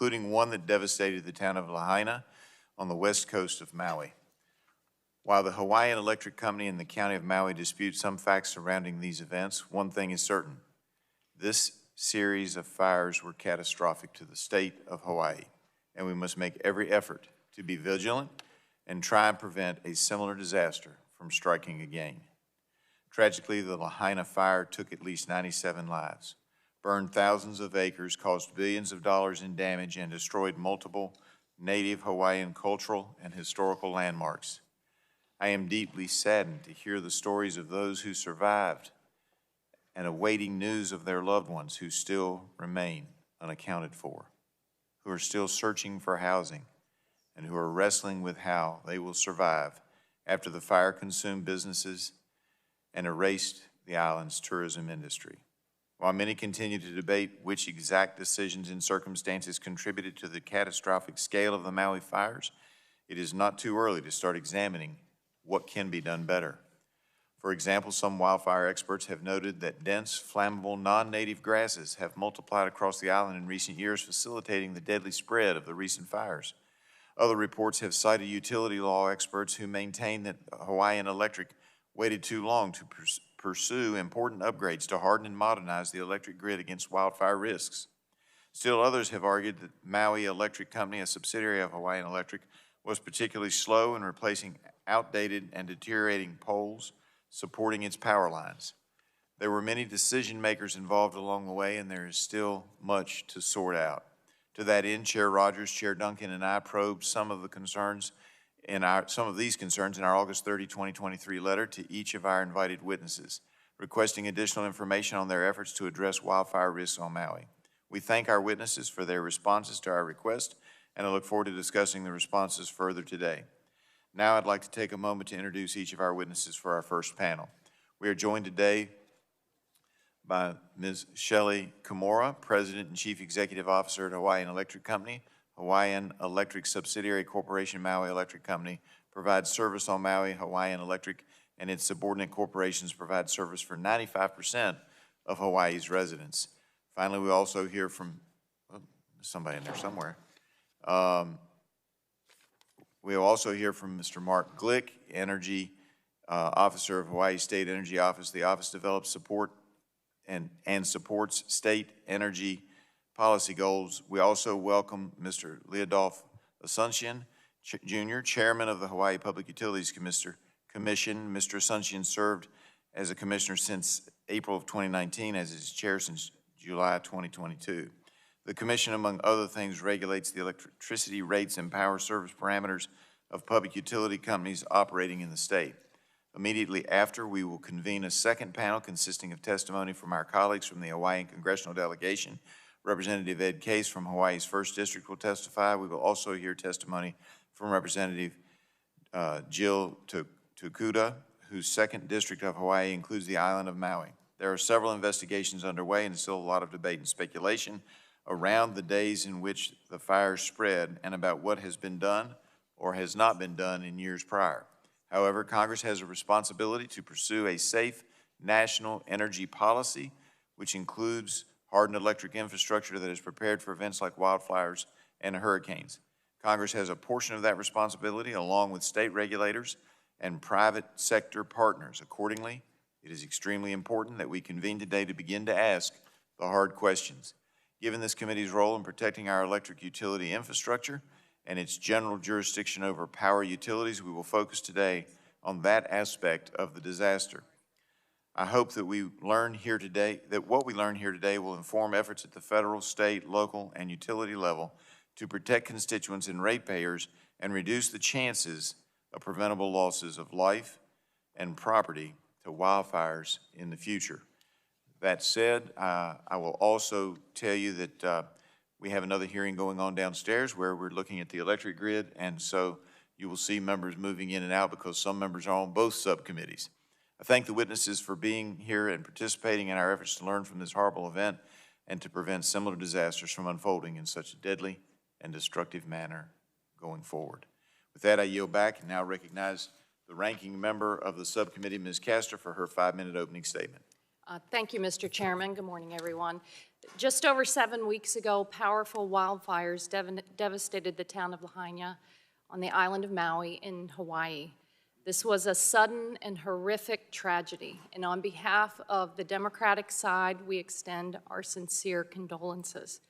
including one that devastated the town of Lahaina on the west coast of Maui. While the Hawaiian Electric Company and the County of Maui dispute some facts surrounding these events, one thing is certain. This series of fires were catastrophic to the state of Hawaii, and we must make every effort to be vigilant and try and prevent a similar disaster from striking again. Tragically, the Lahaina fire took at least 97 lives, burned thousands of acres, caused billions of dollars in damage, and destroyed multiple native Hawaiian cultural and historical landmarks. I am deeply saddened to hear the stories of those who survived and awaiting news of their loved ones who still remain unaccounted for, who are still searching for housing, and who are wrestling with how they will survive after the fire consumed businesses and erased the island's tourism industry. While many continue to debate which exact decisions and circumstances contributed to the catastrophic scale of the Maui fires, it is not too early to start examining what can be done better. For example, some wildfire experts have noted that dense, flammable, non-native grasses have multiplied across the island in recent years, facilitating the deadly spread of the recent fires. Other reports have cited utility law experts who maintain that Hawaiian Electric waited too long to pursue important upgrades to harden and modernize the electric grid against wildfire risks. Still others have argued that Maui Electric Company, a subsidiary of Hawaiian Electric, was particularly slow in replacing outdated and deteriorating poles supporting its power lines. There were many decision makers involved along the way, and there is still much to sort out. To that end, Chair Rogers, Chair Duncan, and I probed some of these concerns in our August 30, 2023 letter to each of our invited witnesses, requesting additional information on their efforts to address wildfire risks on Maui. We thank our witnesses for their responses to our request, and I look forward to discussing the responses further today. Now I'd like to take a moment to introduce each of our witnesses for our first panel. We are joined today by Ms. Shelley Kimura, President and Chief Executive Officer at Hawaiian Electric Company. Hawaiian Electric subsidiary corporation Maui Electric Company provides service on Maui. Hawaiian Electric and its subordinate corporations provide service for 95% of Hawaii's residents. Finally, we also hear from somebody in there somewhere. We'll also hear from Mr. Mark Glick, Energy Officer of Hawaii State Energy Office. The office develops support and supports state energy policy goals. We also welcome Mr. Leodolph Asuncion, Jr., Chairman of the Hawaii Public Utilities Commission. Mr. Asuncion served as a commissioner since April of 2019, as its chair since July 2022. The commission, among other things, regulates the electricity rates and power service parameters of public utility companies operating in the state. Immediately after, we will convene a second panel consisting of testimony from our colleagues from the Hawaiian Congressional Delegation. Representative Ed Case from Hawaii's 1st District will testify. We will also hear testimony from Representative Jill Tokuda, whose 2nd District of Hawaii includes the island of Maui. There are several investigations underway and still a lot of debate and speculation around the days in which the fires spread and about what has been done or has not been done in years prior. However, Congress has a responsibility to pursue a safe national energy policy, which includes hardened electric infrastructure that is prepared for events like wildfires and hurricanes. Congress has a portion of that responsibility along with state regulators and private sector partners. Accordingly, it is extremely important that we convene today to begin to ask the hard questions. Given this committee's role in protecting our electric utility infrastructure and its general jurisdiction over power utilities, we will focus today on that aspect of the disaster. I hope that what we learn here today will inform efforts at the federal, state, local, and utility level to protect constituents and ratepayers and reduce the chances of preventable losses of life and property to wildfires in the future. That said, I will also tell you that we have another hearing going on downstairs where we're looking at the electric grid, and so you will see members moving in and out because some members are on both subcommittees. I thank the witnesses for being here and participating in our efforts to learn from this horrible event and to prevent similar disasters from unfolding in such a deadly and destructive manner going forward. With that, I yield back and now recognize the ranking member of the subcommittee, Ms. Castor, for her 5-minute opening statement. Thank you, Mr. Chairman. Good morning, everyone. Just over 7 weeks ago, powerful wildfires devastated the town of Lahaina on the island of Maui in Hawaii. This was a sudden and horrific tragedy, and on behalf of the Democratic side, we extend our sincere condolences.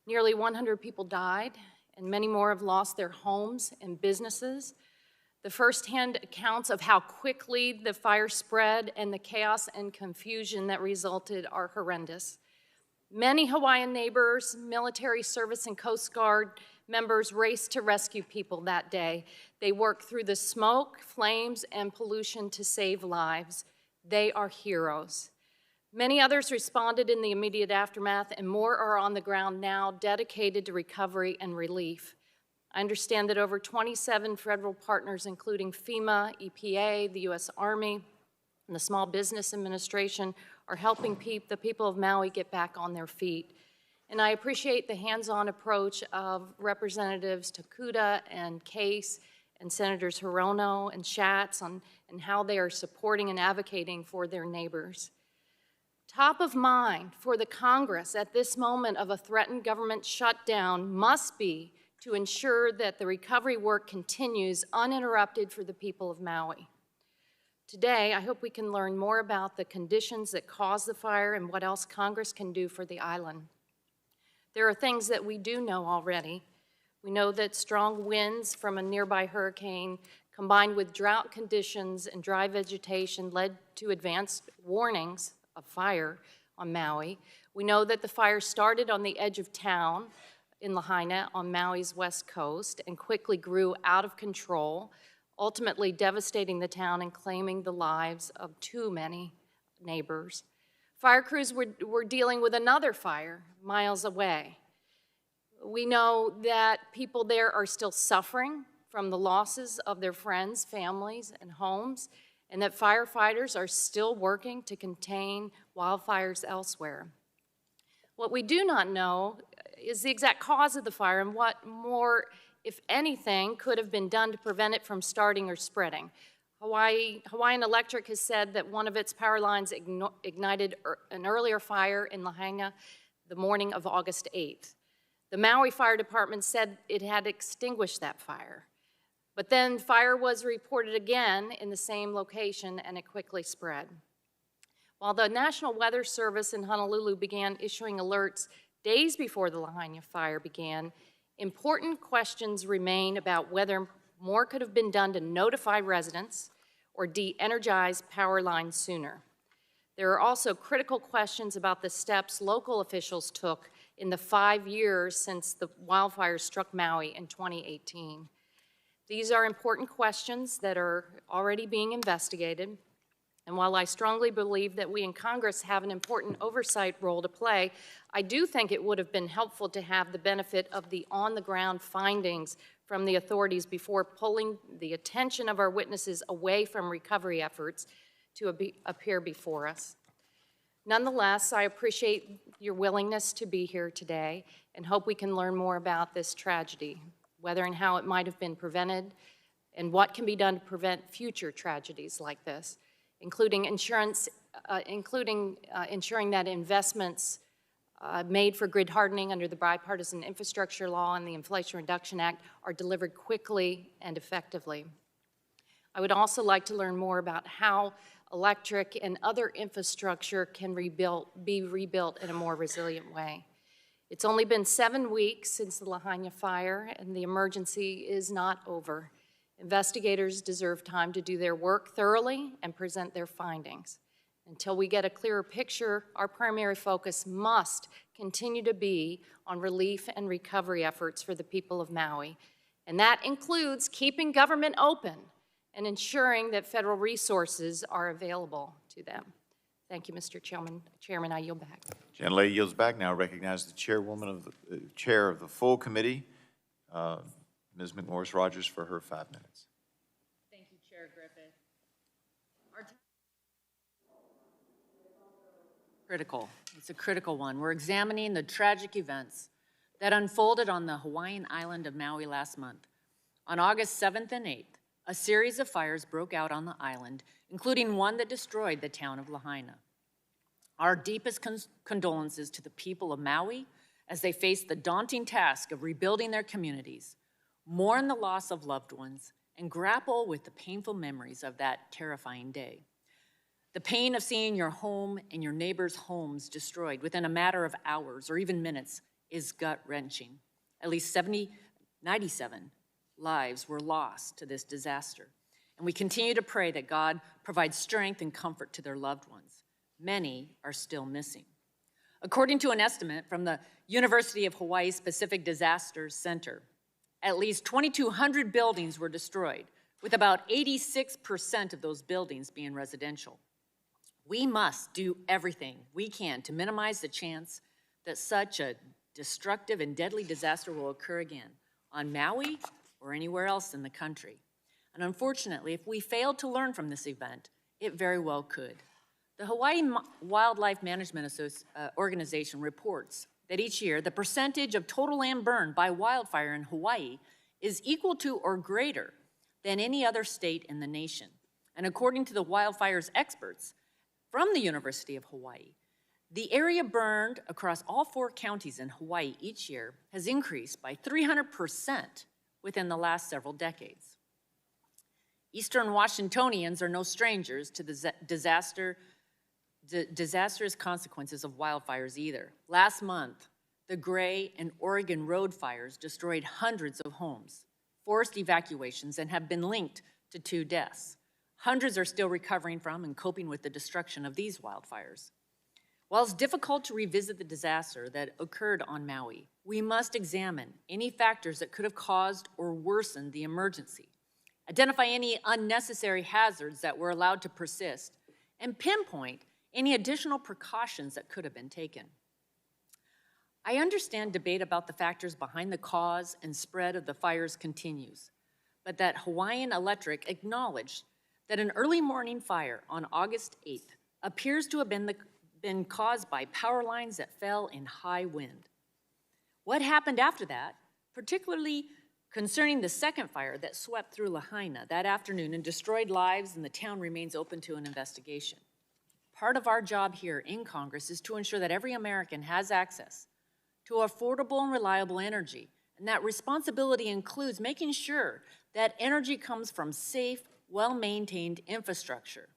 Nearly 100 people died, and many more have lost their homes and businesses. The firsthand accounts of how quickly the fire spread and the chaos and confusion that resulted are horrendous. Many Hawaiian neighbors, military service, and Coast Guard members raced to rescue people that day. They worked through the smoke, flames, and pollution to save lives. They are heroes. Many others responded in the immediate aftermath, and more are on the ground now dedicated to recovery and relief. I understand that over 27 federal partners, including FEMA, EPA, the U.S. Army, and the Small Business Administration, are helping the people of Maui get back on their feet. And I appreciate the hands-on approach of Representatives Takuda and Case and Senators Hirono and Schatz and how they are supporting and advocating for their neighbors. Top of mind for the Congress at this moment of a threatened government shutdown must be to ensure that the recovery work continues uninterrupted for the people of Maui. Today, I hope we can learn more about the conditions that caused the fire and what else Congress can do for the island. There are things that we do know already. We know that strong winds from a nearby hurricane combined with drought conditions and dry vegetation led to advanced warnings of fire on Maui. We know that the fire started on the edge of town in Lahaina on Maui's west coast and quickly grew out of control, ultimately devastating the town and claiming the lives of too many neighbors. Fire crews were dealing with another fire miles away. We know that people there are still suffering from the losses of their friends, families, and homes, and that firefighters are still working to contain wildfires elsewhere. What we do not know is the exact cause of the fire and what more, if anything, could have been done to prevent it from starting or spreading. Hawaiian Electric has said that one of its power lines ignited an earlier fire in Lahaina the morning of August 8th. The Maui Fire Department said it had extinguished that fire. But then fire was reported again in the same location and it quickly spread. While the National Weather Service in Honolulu began issuing alerts days before the Lahaina fire began, important questions remain about whether more could have been done to notify residents or de-energize power lines sooner. There are also critical questions about the steps local officials took in the 5 years since the wildfires struck Maui in 2018. These are important questions that are already being investigated. And while I strongly believe that we in Congress have an important oversight role to play, I do think it would have been helpful to have the benefit of the on-the-ground findings from the authorities before pulling the attention of our witnesses away from recovery efforts to appear before us. Nonetheless, I appreciate your willingness to be here today and hope we can learn more about this tragedy, whether and how it might have been prevented, and what can be done to prevent future tragedies like this, including ensuring that investments made for grid hardening under the Bipartisan Infrastructure Law and the Inflation Reduction Act are delivered quickly and effectively. I would also like to learn more about how electric and other infrastructure can be rebuilt in a more resilient way. It's only been 7 weeks since the Lahaina fire, and the emergency is not over. Investigators deserve time to do their work thoroughly and present their findings. Until we get a clearer picture, our primary focus must continue to be on relief and recovery efforts for the people of Maui. And that includes keeping government open and ensuring that federal resources are available to them. Thank you, Mr. Chairman, I yield back. Gentlelady yields back. Now recognize the chairwoman of the chair of the full committee, Ms. McMorris-Rogers, for her 5 minutes. Thank you, Chair Griffith. Critical. It's a critical one. We're examining the tragic events that unfolded on the Hawaiian island of Maui last month. On August 7th and 8th, a series of fires broke out on the island, including one that destroyed the town of Lahaina. Our deepest condolences to the people of Maui as they face the daunting task of rebuilding their communities, mourn the loss of loved ones, and grapple with the painful memories of that terrifying day. The pain of seeing your home and your neighbors' homes destroyed within a matter of hours or even minutes is gut-wrenching. At least 97 lives were lost to this disaster. And we continue to pray that God provides strength and comfort to their loved ones. Many are still missing. According to an estimate from the University of Hawaii's Pacific Disasters Center, at least 2,200 buildings were destroyed, with about 86% of those buildings being residential. We must do everything we can to minimize the chance that such a destructive and deadly disaster will occur again on Maui or anywhere else in the country. And unfortunately, if we fail to learn from this event, it very well could. The Hawaii Wildlife Management Organization reports that each year, the percentage of total land burned by wildfire in Hawaii is equal to or greater than any other state in the nation. And according to the wildfires experts from the University of Hawaii, the area burned across all 4 counties in Hawaii each year has increased by 300% within the last several decades. Eastern Washingtonians are no strangers to the disastrous consequences of wildfires either. Last month, the Gray and Oregon road fires destroyed hundreds of homes, forced evacuations, and have been linked to 2 deaths. Hundreds are still recovering from and coping with the destruction of these wildfires. While it's difficult to revisit the disaster that occurred on Maui, we must examine any factors that could have caused or worsened the emergency, identify any unnecessary hazards that were allowed to persist, and pinpoint any additional precautions that could have been taken. I understand debate about the factors behind the cause and spread of the fires continues, but that Hawaiian Electric acknowledged that an early morning fire on August 8th appears to have been caused by power lines that fell in high wind. What happened after that, particularly concerning the second fire that swept through Lahaina that afternoon and destroyed lives, and the town remains open to an investigation. Part of our job here in Congress is to ensure that every American has access to affordable and reliable energy, and that responsibility includes making sure that energy comes from safe, well-maintained infrastructure.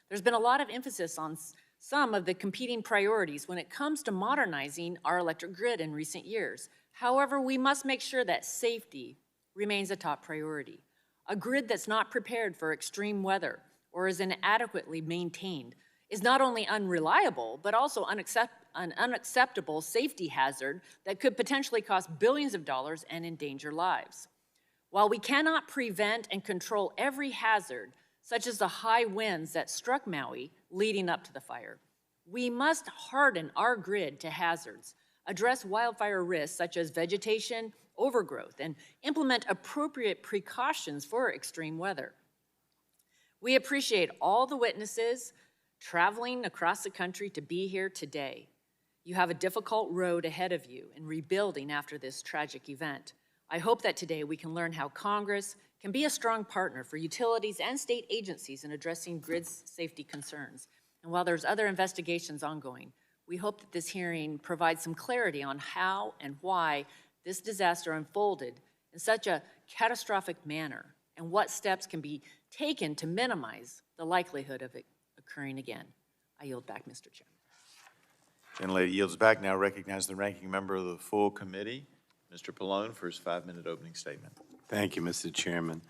There's been a lot of emphasis on some of the competing priorities when it comes to modernizing our electric grid in recent years. However, we must make sure that safety remains a top priority. A grid that's not prepared for extreme weather or is inadequately maintained is not only unreliable, but also an unacceptable safety hazard that could potentially cost billions of dollars and endanger lives. While we cannot prevent and control every hazard, such as the high winds that struck Maui leading up to the fire, we must harden our grid to hazards, address wildfire risks such as vegetation overgrowth, and implement appropriate precautions for extreme weather. We appreciate all the witnesses traveling across the country to be here today. You have a difficult road ahead of you in rebuilding after this tragic event. I hope that today we can learn how Congress can be a strong partner for utilities and state agencies in addressing grid safety concerns. And while there's other investigations ongoing, we hope that this hearing provides some clarity on how and why this disaster unfolded in such a catastrophic manner and what steps can be taken to minimize the likelihood of it occurring again. I yield back, Mr. Chairman. Gentlelady yields back. Now recognize the ranking member of the full committee, Mr. Pallone, for his 5-minute opening statement. Thank you, Mr. Chairman.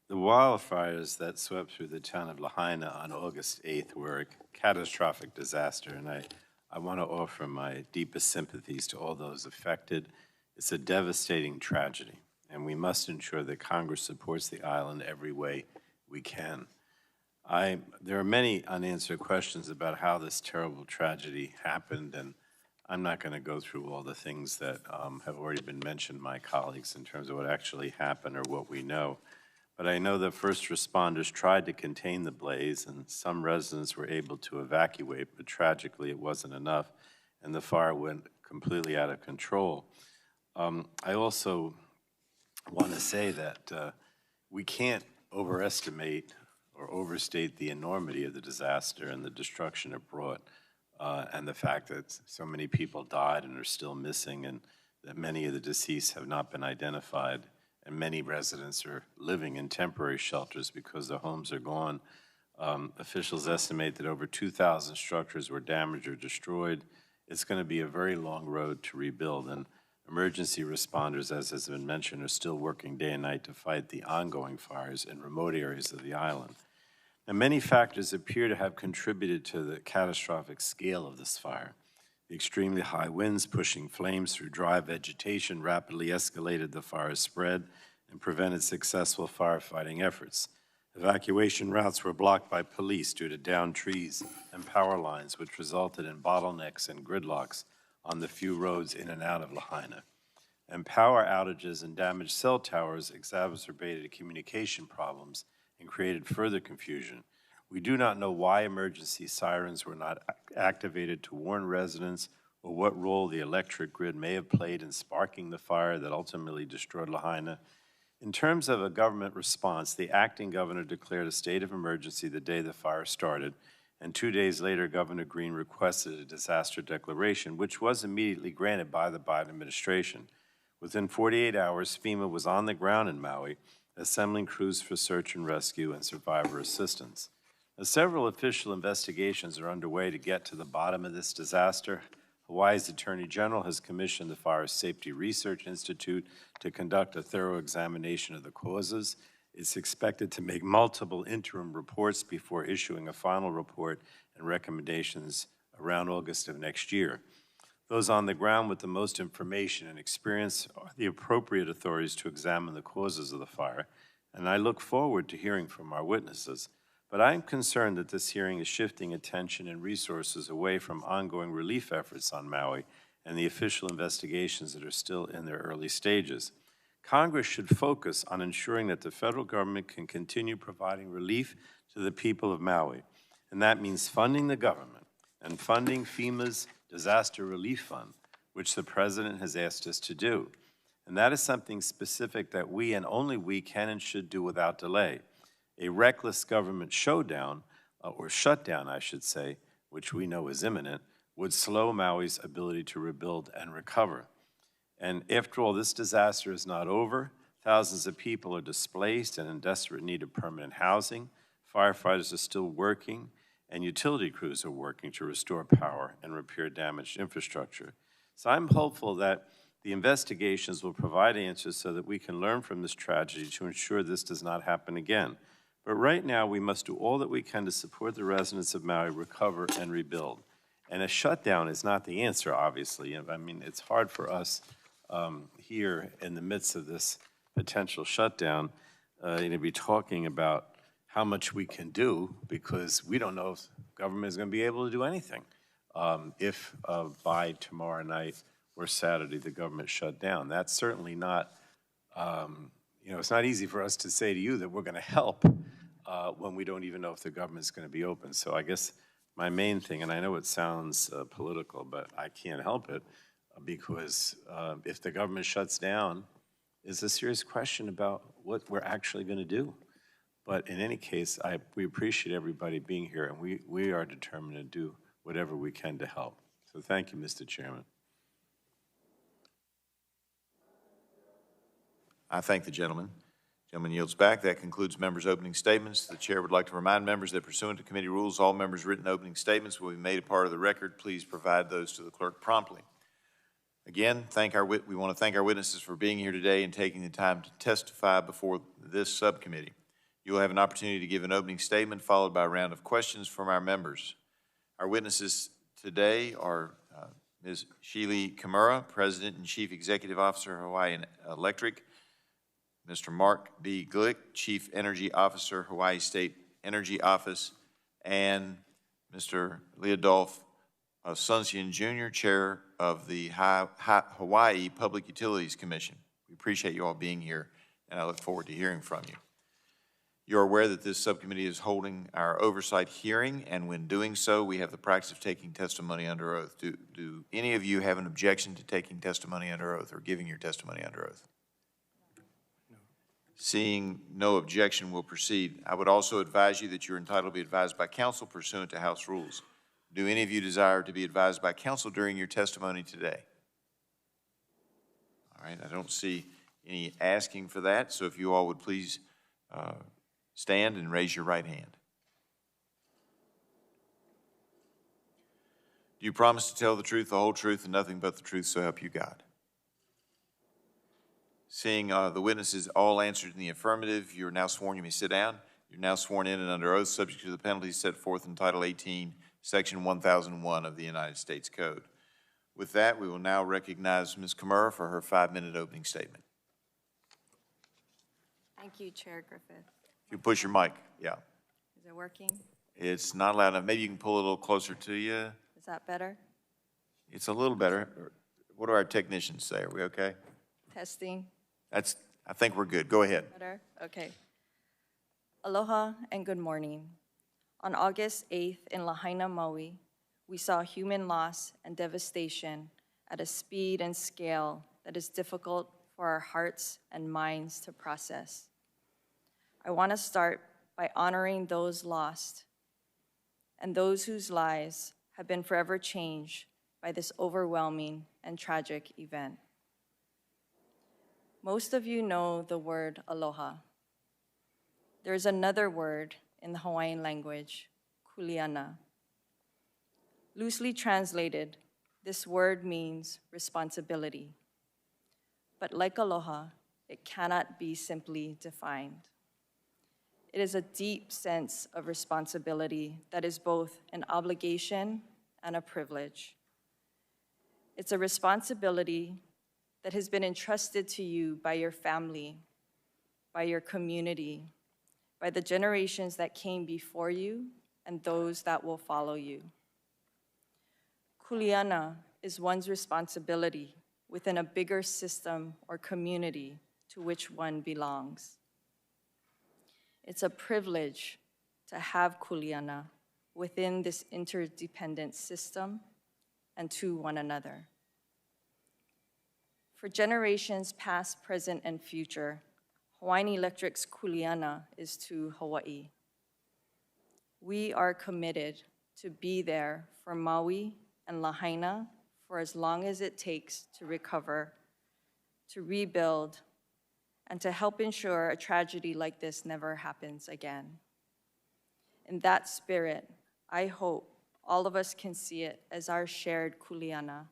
The wildfires that swept through the town of Lahaina on August 8th were a catastrophic disaster, and I want to offer my deepest sympathies to all those affected. It's a devastating tragedy, and we must ensure that Congress supports the island every way we can. There are many unanswered questions about how this terrible tragedy happened, and I'm not going to go through all the things that have already been mentioned by my colleagues in terms of what actually happened or what we know. But I know that first responders tried to contain the blaze, and some residents were able to evacuate, but tragically it wasn't enough, and the fire went completely out of control. I also want to say that we can't overestimate or overstate the enormity of the disaster and the destruction it brought. and the fact that so many people died and are still missing, and that many of the deceased have not been identified, and many residents are living in temporary shelters because their homes are gone. Officials estimate that over 2,000 structures were damaged or destroyed. It's going to be a very long road to rebuild, and emergency responders, as has been mentioned, are still working day and night to fight the ongoing fires in remote areas of the island. Now, many factors appear to have contributed to the catastrophic scale of this fire. The extremely high winds pushing flames through dry vegetation rapidly escalated the fire's spread and prevented successful firefighting efforts. Evacuation routes were blocked by police due to downed trees and power lines, which resulted in bottlenecks and gridlocks on the few roads in and out of Lahaina. And power outages and damaged cell towers exacerbated communication problems and created further confusion. We do not know why emergency sirens were not activated to warn residents, or what role the electric grid may have played in sparking the fire that ultimately destroyed Lahaina. In terms of a government response, the acting governor declared a state of emergency the day the fire started, and 2 days later, Governor Green requested a disaster declaration, which was immediately granted by the Biden administration. Within 48 hours, FEMA was on the ground in Maui, assembling crews for search and rescue and survivor assistance. Now, several official investigations are underway to get to the bottom of this disaster. Hawaii's Attorney General has commissioned the Fire Safety Research Institute to conduct a thorough examination of the causes. It's expected to make multiple interim reports before issuing a final report and recommendations around August of next year. Those on the ground with the most information and experience are the appropriate authorities to examine the causes of the fire, and I look forward to hearing from our witnesses. But I'm concerned that this hearing is shifting attention and resources away from ongoing relief efforts on Maui and the official investigations that are still in their early stages. Congress should focus on ensuring that the federal government can continue providing relief to the people of Maui, and that means funding the government and funding FEMA's Disaster Relief Fund, which the President has asked us to do. And that is something specific that we and only we can and should do without delay. A reckless government showdown, or shutdown, I should say, which we know is imminent, would slow Maui's ability to rebuild and recover. And after all, this disaster is not over. Thousands of people are displaced and in desperate need of permanent housing. Firefighters are still working, and utility crews are working to restore power and repair damaged infrastructure. So I'm hopeful that the investigations will provide answers so that we can learn from this tragedy to ensure this does not happen again. But right now, we must do all that we can to support the residents of Maui recover and rebuild. And a shutdown is not the answer, obviously. I mean, it's hard for us here in the midst of this potential shutdown to be talking about how much we can do, because we don't know if government is going to be able to do anything if by tomorrow night or Saturday the government shut down. That's certainly not, it's not easy for us to say to you that we're going to help when we don't even know if the government's going to be open. So I guess my main thing, and I know it sounds political, but I can't help it, because if the government shuts down, is a serious question about what we're actually going to do. But in any case, we appreciate everybody being here, and we are determined to do whatever we can to help. So thank you, Mr. Chairman. I thank the gentleman. Gentleman yields back. That concludes members' opening statements. The chair would like to remind members that pursuant to committee rules, all members' written opening statements will be made a part of the record. Please provide those to the clerk promptly. Again, we want to thank our witnesses for being here today and taking the time to testify before this subcommittee. You will have an opportunity to give an opening statement followed by a round of questions from our members. Our witnesses today are Ms. Sheely Kimura, President and Chief Executive Officer of Hawaii Electric, Mr. Mark B. Glick, Chief Energy Officer, Hawaii State Energy Office, and Mr. Leodolph Asuncion Jr., Chair of the Hawaii Public Utilities Commission. We appreciate you all being here, and I look forward to hearing from you. You're aware that this subcommittee is holding our oversight hearing, and when doing so, we have the practice of taking testimony under oath. Do any of you have an objection to taking testimony under oath or giving your testimony under oath? No. Seeing no objection, we'll proceed. I would also advise you that you're entitled to be advised by counsel pursuant to House rules. Do any of you desire to be advised by counsel during your testimony today? All right, I don't see any asking for that, so if you all would please stand and raise your right hand. Do you promise to tell the truth, the whole truth, and nothing but the truth, so help you God? Seeing the witnesses all answered in the affirmative, you are now sworn. You may sit down. You're now sworn in and under oath, subject to the penalties set forth in Title 18, Section 1001 of the United States Code. With that, we will now recognize Ms. Kimura for her 5-minute opening statement. Thank you, Chair Griffith. If you push your mic, yeah. Is it working? It's not loud enough. Maybe you can pull it a little closer to you. Is that better? It's a little better. What do our technicians say? Are we okay? Testing. I think we're good. Go ahead. Better? Okay. Aloha and good morning. On August 8th in Lahaina, Maui, we saw human loss and devastation at a speed and scale that is difficult for our hearts and minds to process. I want to start by honoring those lost and those whose lives have been forever changed by this overwhelming and tragic event. Most of you know the word aloha. There's another word in the Hawaiian language, kuleana. Loosely translated, this word means responsibility. But like aloha, it cannot be simply defined. It is a deep sense of responsibility that is both an obligation and a privilege. It's a responsibility that has been entrusted to you by your family, by your community, by the generations that came before you and those that will follow you. Kuleana is one's responsibility within a bigger system or community to which one belongs. It's a privilege to have kuleana within this interdependent system and to one another. For generations past, present, and future, Hawaiian Electric's kuleana is to Hawaii. We are committed to be there for Maui and Lahaina for as long as it takes to recover, to rebuild, and to help ensure a tragedy like this never happens again. In that spirit, I hope all of us can see it as our shared kuleana,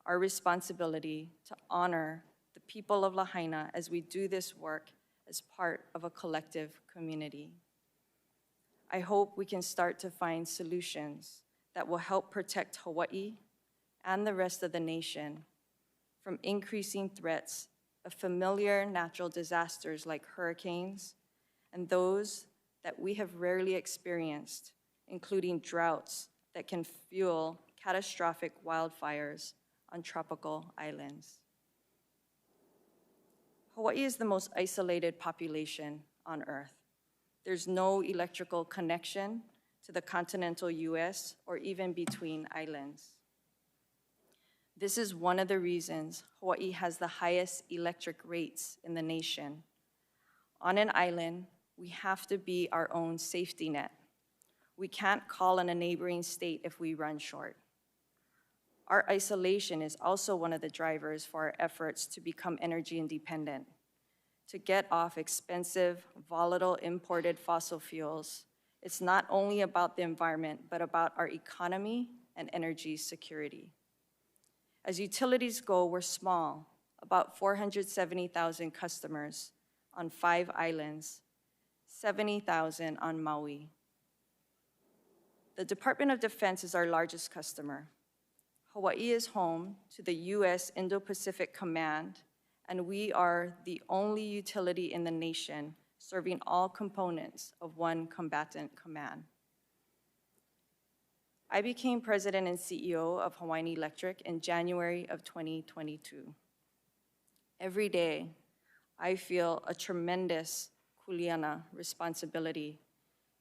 our responsibility to honor the people of Lahaina as we do this work as part of a collective community. I hope we can start to find solutions that will help protect Hawaii and the rest of the nation from increasing threats of familiar natural disasters like hurricanes and those that we have rarely experienced, including droughts that can fuel catastrophic wildfires on tropical islands. Hawaii is the most isolated population on Earth. There's no electrical connection to the continental US or even between islands. This is one of the reasons Hawaii has the highest electric rates in the nation. On an island, we have to be our own safety net. We can't call on a neighboring state if we run short. Our isolation is also one of the drivers for our efforts to become energy independent, to get off expensive, volatile imported fossil fuels. It's not only about the environment, but about our economy and energy security. As utilities go, we're small, about 470,000 customers on 5 islands, 70,000 on Maui. The Department of Defense is our largest customer. Hawaii is home to the US Indo-Pacific Command, and we are the only utility in the nation serving all components of one combatant command. I became president and CEO of Hawaiian Electric in January of 2022. Every day, I feel a tremendous kuleana responsibility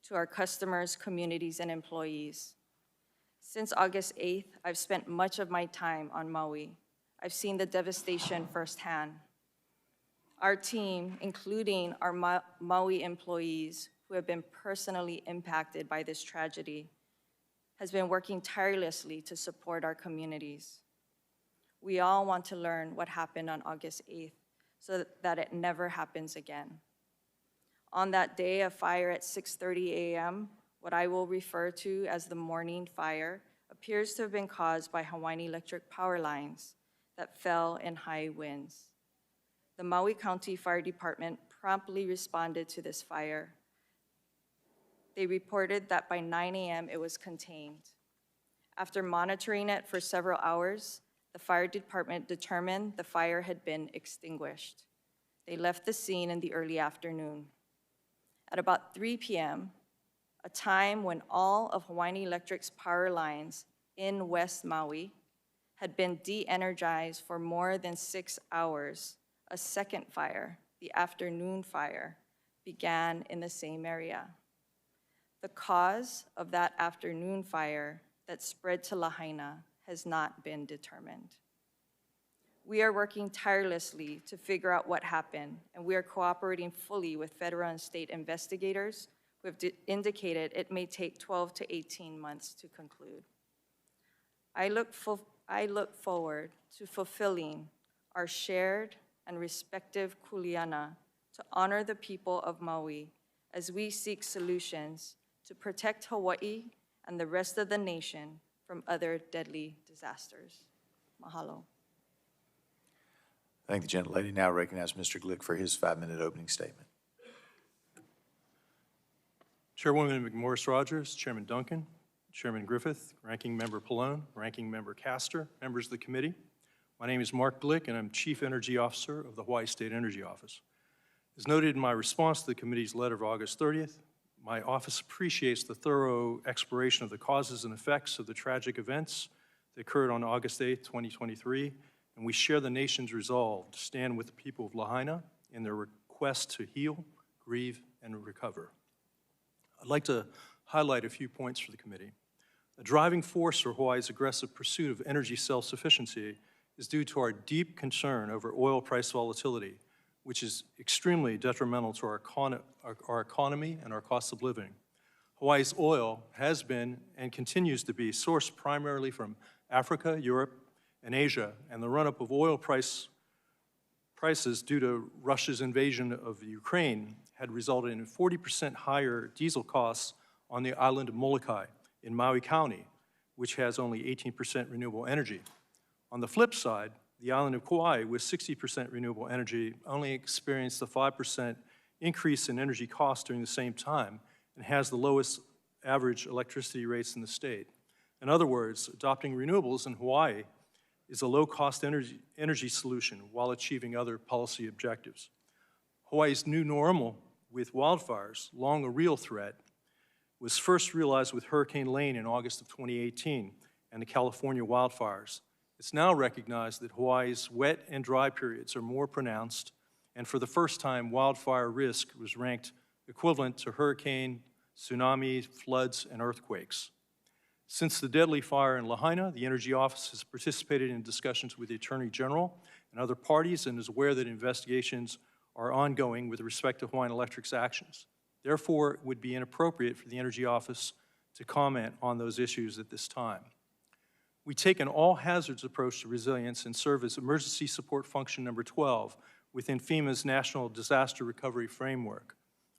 to our customers, communities, and employees. Since August 8th, I've spent much of my time on Maui. I've seen the devastation firsthand. Our team, including our Maui employees who have been personally impacted by this tragedy, has been working tirelessly to support our communities. We all want to learn what happened on August 8th so that it never happens again. On that day of fire at 6:30 a.m., what I will refer to as the morning fire appears to have been caused by Hawaiian Electric power lines that fell in high winds. The Maui County Fire Department promptly responded to this fire. They reported that by 9 a.m. it was contained. After monitoring it for several hours, the fire department determined the fire had been extinguished. They left the scene in the early afternoon. At about 3 p.m., a time when all of Hawaiian Electric's power lines in West Maui had been de-energized for more than 6 hours, a second fire, the afternoon fire, began in the same area. The cause of that afternoon fire that spread to Lahaina has not been determined. We are working tirelessly to figure out what happened, and we are cooperating fully with federal and state investigators who have indicated it may take 12 to 18 months to conclude. I look forward to fulfilling our shared and respective kuleana to honor the people of Maui as we seek solutions to protect Hawaii and the rest of the nation from other deadly disasters. Mahalo. Thank the gentlelady. Now recognize Mr. Glick for his 5-minute opening statement. Chairwoman McMorris-Rogers, Chairman Duncan, Chairman Griffith, Ranking Member Pallone, Ranking Member Castor, members of the committee. My name is Mark Glick, and I'm Chief Energy Officer of the Hawaii State Energy Office. As noted in my response to the committee's letter of August 30th, my office appreciates the thorough exploration of the causes and effects of the tragic events that occurred on August 8th, 2023, and we share the nation's resolve to stand with the people of Lahaina in their quest to heal, grieve, and recover. I'd like to highlight a few points for the committee. The driving force for Hawaii's aggressive pursuit of energy self-sufficiency is due to our deep concern over oil price volatility, which is extremely detrimental to our economy and our cost of living. Hawaii's oil has been and continues to be sourced primarily from Africa, Europe, and Asia, and the run-up of oil prices due to Russia's invasion of Ukraine had resulted in 40% higher diesel costs on the island of Molokai in Maui County, which has only 18% renewable energy. On the flip side, the island of Kauai, with 60% renewable energy, only experienced a 5% increase in energy costs during the same time and has the lowest average electricity rates in the state. In other words, adopting renewables in Hawaii is a low-cost energy solution while achieving other policy objectives. Hawaii's new normal with wildfires, long a real threat, was first realized with Hurricane Lane in August of 2018 and the California wildfires. It's now recognized that Hawaii's wet and dry periods are more pronounced, and for the first time, wildfire risk was ranked equivalent to hurricane, tsunami, floods, and earthquakes. Since the deadly fire in Lahaina, the Energy Office has participated in discussions with the Attorney General and other parties and is aware that investigations are ongoing with respect to Hawaiian Electric's actions. Therefore, it would be inappropriate for the Energy Office to comment on those issues at this time. We take an all-hazards approach to resilience and serve as emergency support function number 12 within FEMA's National Disaster Recovery Framework.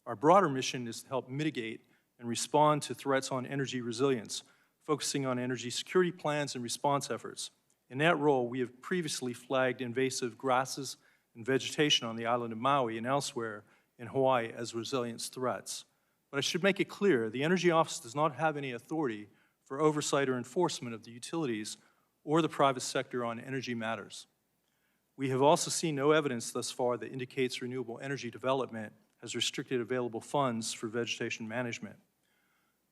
Our broader mission is to help mitigate and respond to threats on energy resilience, focusing on energy security plans and response efforts. In that role, we have previously flagged invasive grasses and vegetation on the island of Maui and elsewhere in Hawaii as resilience threats. But I should make it clear, the Energy Office does not have any authority for oversight or enforcement of the utilities or the private sector on energy matters. We have also seen no evidence thus far that indicates renewable energy development has restricted available funds for vegetation management.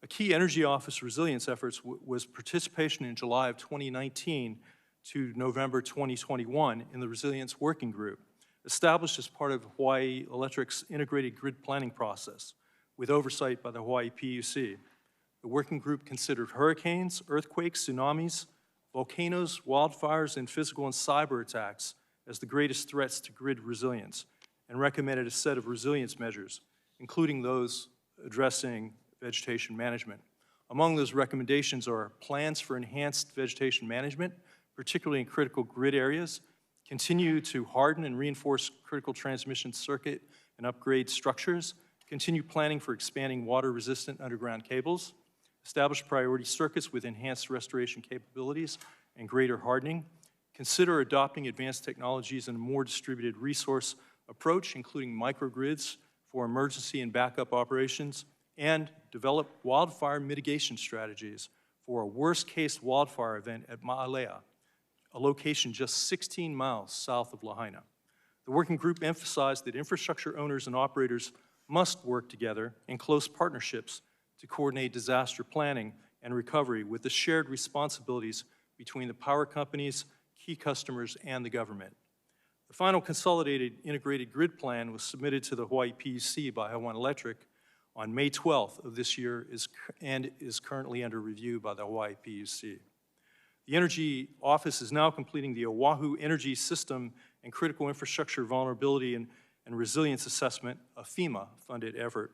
A key Energy Office resilience efforts was participation in July of 2019 to November 2021 in the Resilience Working Group, established as part of Hawaii Electric's integrated grid planning process, with oversight by the Hawaii PUC. The working group considered hurricanes, earthquakes, tsunamis, volcanoes, wildfires, and physical and cyber attacks as the greatest threats to grid resilience, and recommended a set of resilience measures, including those addressing vegetation management. Among those recommendations are plans for enhanced vegetation management, particularly in critical grid areas, continue to harden and reinforce critical transmission circuit and upgrade structures, continue planning for expanding water-resistant underground cables, establish priority circuits with enhanced restoration capabilities and greater hardening, consider adopting advanced technologies and a more distributed resource approach, including microgrids for emergency and backup operations, and develop wildfire mitigation strategies for a worst-case wildfire event at Maui, a location just 16 miles south of Lahaina. The working group emphasized that infrastructure owners and operators must work together in close partnerships to coordinate disaster planning and recovery with the shared responsibilities between the power companies, key customers, and the government. The final consolidated integrated grid plan was submitted to the Hawaii PUC by Hawaiian Electric on May 12th of this year and is currently under review by the Hawaii PUC. The Energy Office is now completing the Oahu Energy System and Critical Infrastructure Vulnerability and Resilience Assessment, a FEMA-funded effort.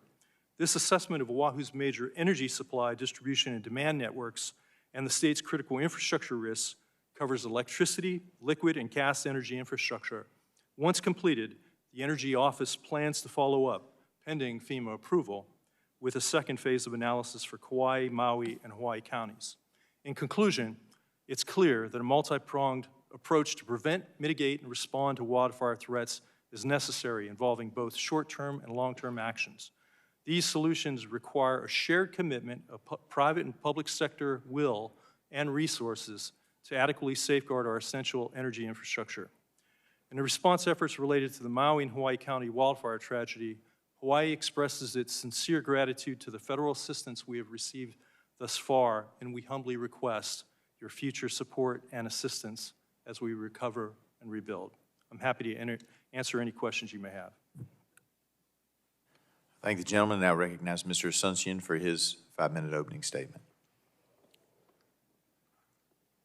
This assessment of Oahu's major energy supply, distribution, and demand networks and the state's critical infrastructure risks covers electricity, liquid, and gas energy infrastructure. Once completed, the Energy Office plans to follow up, pending FEMA approval, with a second phase of analysis for Kauai, Maui, and Hawaii counties. In conclusion, it's clear that a multi-pronged approach to prevent, mitigate, and respond to wildfire threats is necessary, involving both short-term and long-term actions. These solutions require a shared commitment of private and public sector will and resources to adequately safeguard our essential energy infrastructure. In the response efforts related to the Maui and Hawaii County wildfire tragedy, Hawaii expresses its sincere gratitude to the federal assistance we have received thus far, and we humbly request your future support and assistance as we recover and rebuild. I'm happy to answer any questions you may have. Thank the gentleman. Now recognize Mr. Asuncion for his 5-minute opening statement.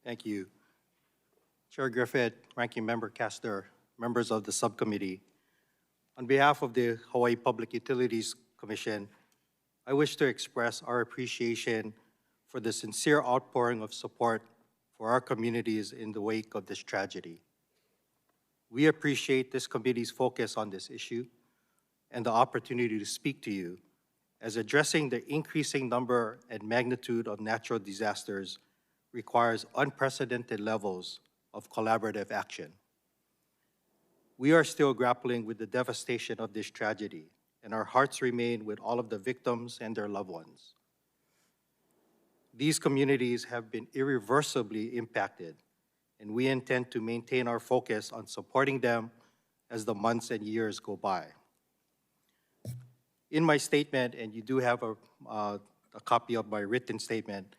Thank you. Chair Griffith, Ranking Member Castor, members of the subcommittee. On behalf of the Hawaii Public Utilities Commission, I wish to express our appreciation for the sincere outpouring of support for our communities in the wake of this tragedy. We appreciate this committee's focus on this issue and the opportunity to speak to you, as addressing the increasing number and magnitude of natural disasters requires unprecedented levels of collaborative action. We are still grappling with the devastation of this tragedy, and our hearts remain with all of the victims and their loved ones. These communities have been irreversibly impacted, and we intend to maintain our focus on supporting them as the months and years go by. In my statement, and you do have a copy of my written statement,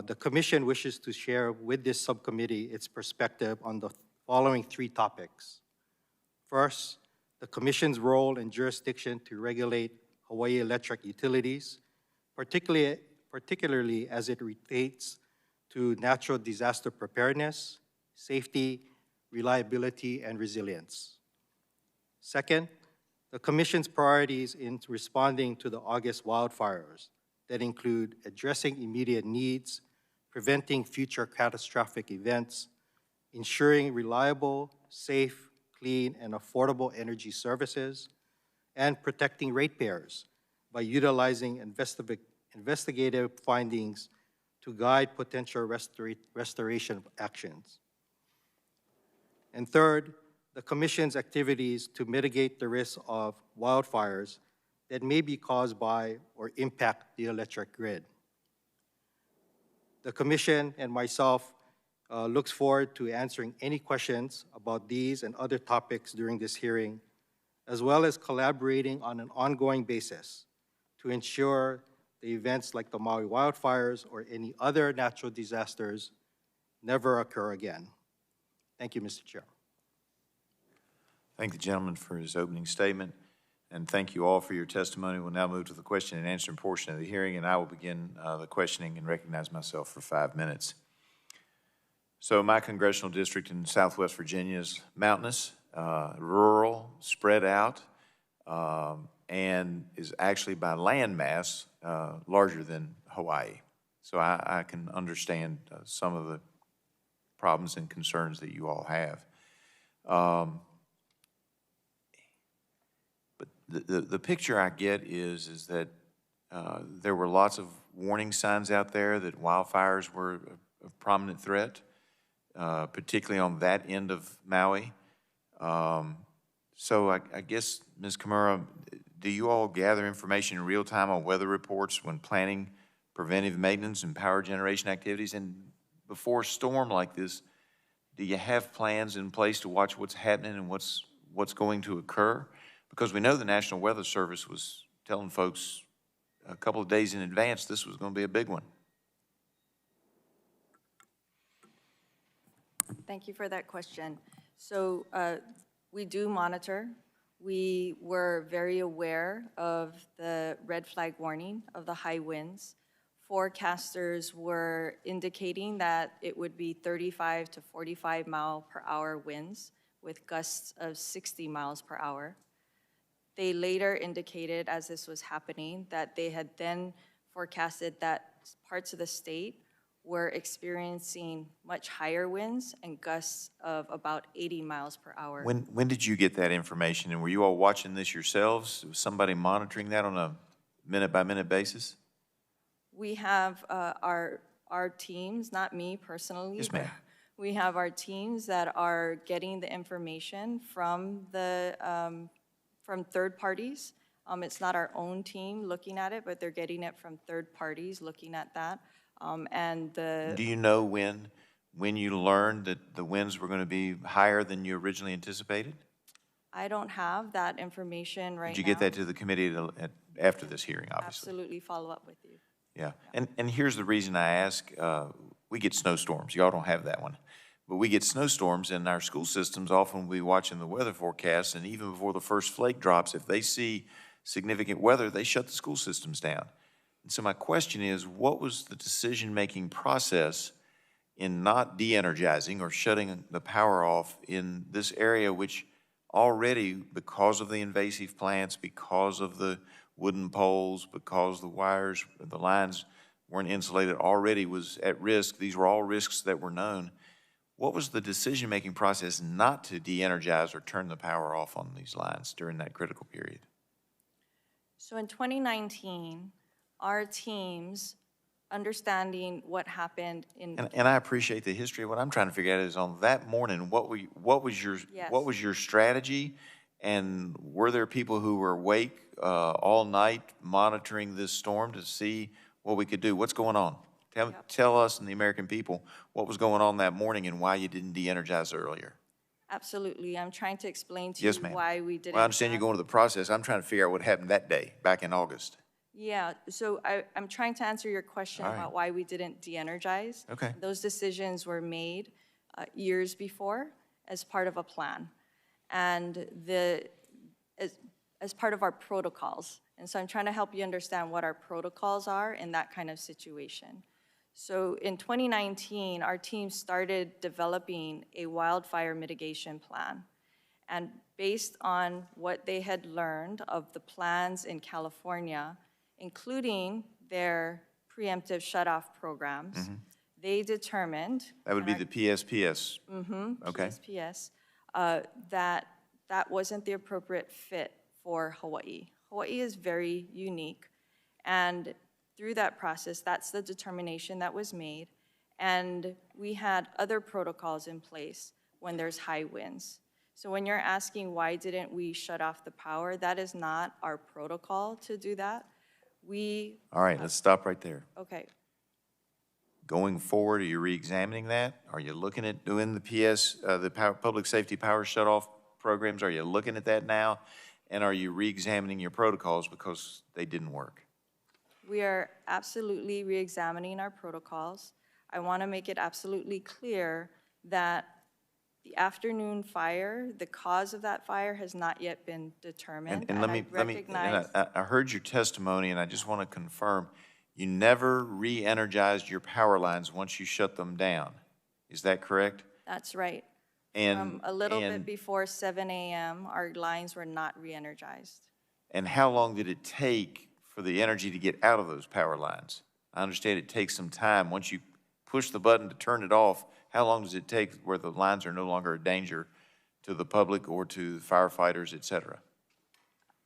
the Commission wishes to share with this subcommittee its perspective on the following 3 topics. First, the Commission's role and jurisdiction to regulate Hawaii electric utilities, particularly as it relates to natural disaster preparedness, safety, reliability, and resilience. Second, the Commission's priorities in responding to the August wildfires that include addressing immediate needs, preventing future catastrophic events, ensuring reliable, safe, clean, and affordable energy services, and protecting ratepayers by utilizing investigative findings to guide potential restoration actions. And third, the Commission's activities to mitigate the risk of wildfires that may be caused by or impact the electric grid. The Commission and myself looks forward to answering any questions about these and other topics during this hearing, as well as collaborating on an ongoing basis to ensure the events like the Maui wildfires or any other natural disasters never occur again. Thank you, Mr. Chair. Thank the gentleman for his opening statement, and thank you all for your testimony. We'll now move to the question and answer portion of the hearing, and I will begin the questioning and recognize myself for 5 minutes. So my congressional district in Southwest Virginia is mountainous, rural, spread out, and is actually by land mass larger than Hawaii. So I can understand some of the problems and concerns that you all have. But the picture I get is that there were lots of warning signs out there that wildfires were a prominent threat, particularly on that end of Maui. So I guess, Ms. Kimura, do you all gather information in real time on weather reports when planning preventive maintenance and power generation activities? And before a storm like this, do you have plans in place to watch what's happening and what's going to occur? Because we know the National Weather Service was telling folks a couple of days in advance this was going to be a big one. Thank you for that question. So we do monitor. We were very aware of the red flag warning of the high winds. Forecasters were indicating that it would be 35 to 45 mile per hour winds with gusts of 60 miles per hour. They later indicated, as this was happening, that they had then forecasted that parts of the state were experiencing much higher winds and gusts of about 80 miles per hour. When did you get that information, and were you all watching this yourselves? Was somebody monitoring that on a minute-by-minute basis? We have our teams, not me personally. Yes, ma'am. We have our teams that are getting the information from from third parties. It's not our own team looking at it, but they're getting it from third parties looking at that. Do you know when you learned that the winds were going to be higher than you originally anticipated? I don't have that information right now. Did you get that to the committee after this hearing, obviously? Absolutely follow up with you. Yeah, and here's the reason I ask. We get snowstorms. Y'all don't have that one. But we get snowstorms, and our school systems often will be watching the weather forecast, and even before the first flake drops, if they see significant weather, they shut the school systems down. And so my question is, what was the decision-making process in not de-energizing or shutting the power off in this area, which already, because of the invasive plants, because of the wooden poles, because the wires, the lines weren't insulated, already was at risk? These were all risks that were known. What was the decision-making process not to de-energize or turn the power off on these lines during that critical period? So in 2019, our teams, understanding what happened in... And I appreciate the history. What I'm trying to figure out is on that morning, what was your strategy? And were there people who were awake all night monitoring this storm to see what we could do? What's going on? Tell us and the American people what was going on that morning and why you didn't de-energize earlier. Absolutely. I'm trying to explain to you why we didn't... Well, I understand you're going through the process. I'm trying to figure out what happened that day, back in August. Yeah, so I'm trying to answer your question about why we didn't de-energize. Okay. Those decisions were made years before as part of a plan, and as part of our protocols. And so I'm trying to help you understand what our protocols are in that kind of situation. So in 2019, our team started developing a wildfire mitigation plan. And based on what they had learned of the plans in California, including their preemptive shutoff programs, they determined... That would be the PSPS. Okay. PSPS, that wasn't the appropriate fit for Hawaii. Hawaii is very unique, and through that process, that's the determination that was made, and we had other protocols in place when there's high winds. So when you're asking why didn't we shut off the power, that is not our protocol to do that. All right, let's stop right there. Okay. Going forward, are you re-examining that? Are you looking at doing the public safety power shutoff programs? Are you looking at that now? And are you re-examining your protocols because they didn't work? We are absolutely re-examining our protocols. I want to make it absolutely clear that the afternoon fire, the cause of that fire has not yet been determined. I heard your testimony, and I just want to confirm, you never re-energized your power lines once you shut them down. Is that correct? That's right. And A little bit before 7 a.m., our lines were not re-energized. And how long did it take for the energy to get out of those power lines? I understand it takes some time. Once you push the button to turn it off, how long does it take where the lines are no longer a danger to the public or to firefighters, et cetera?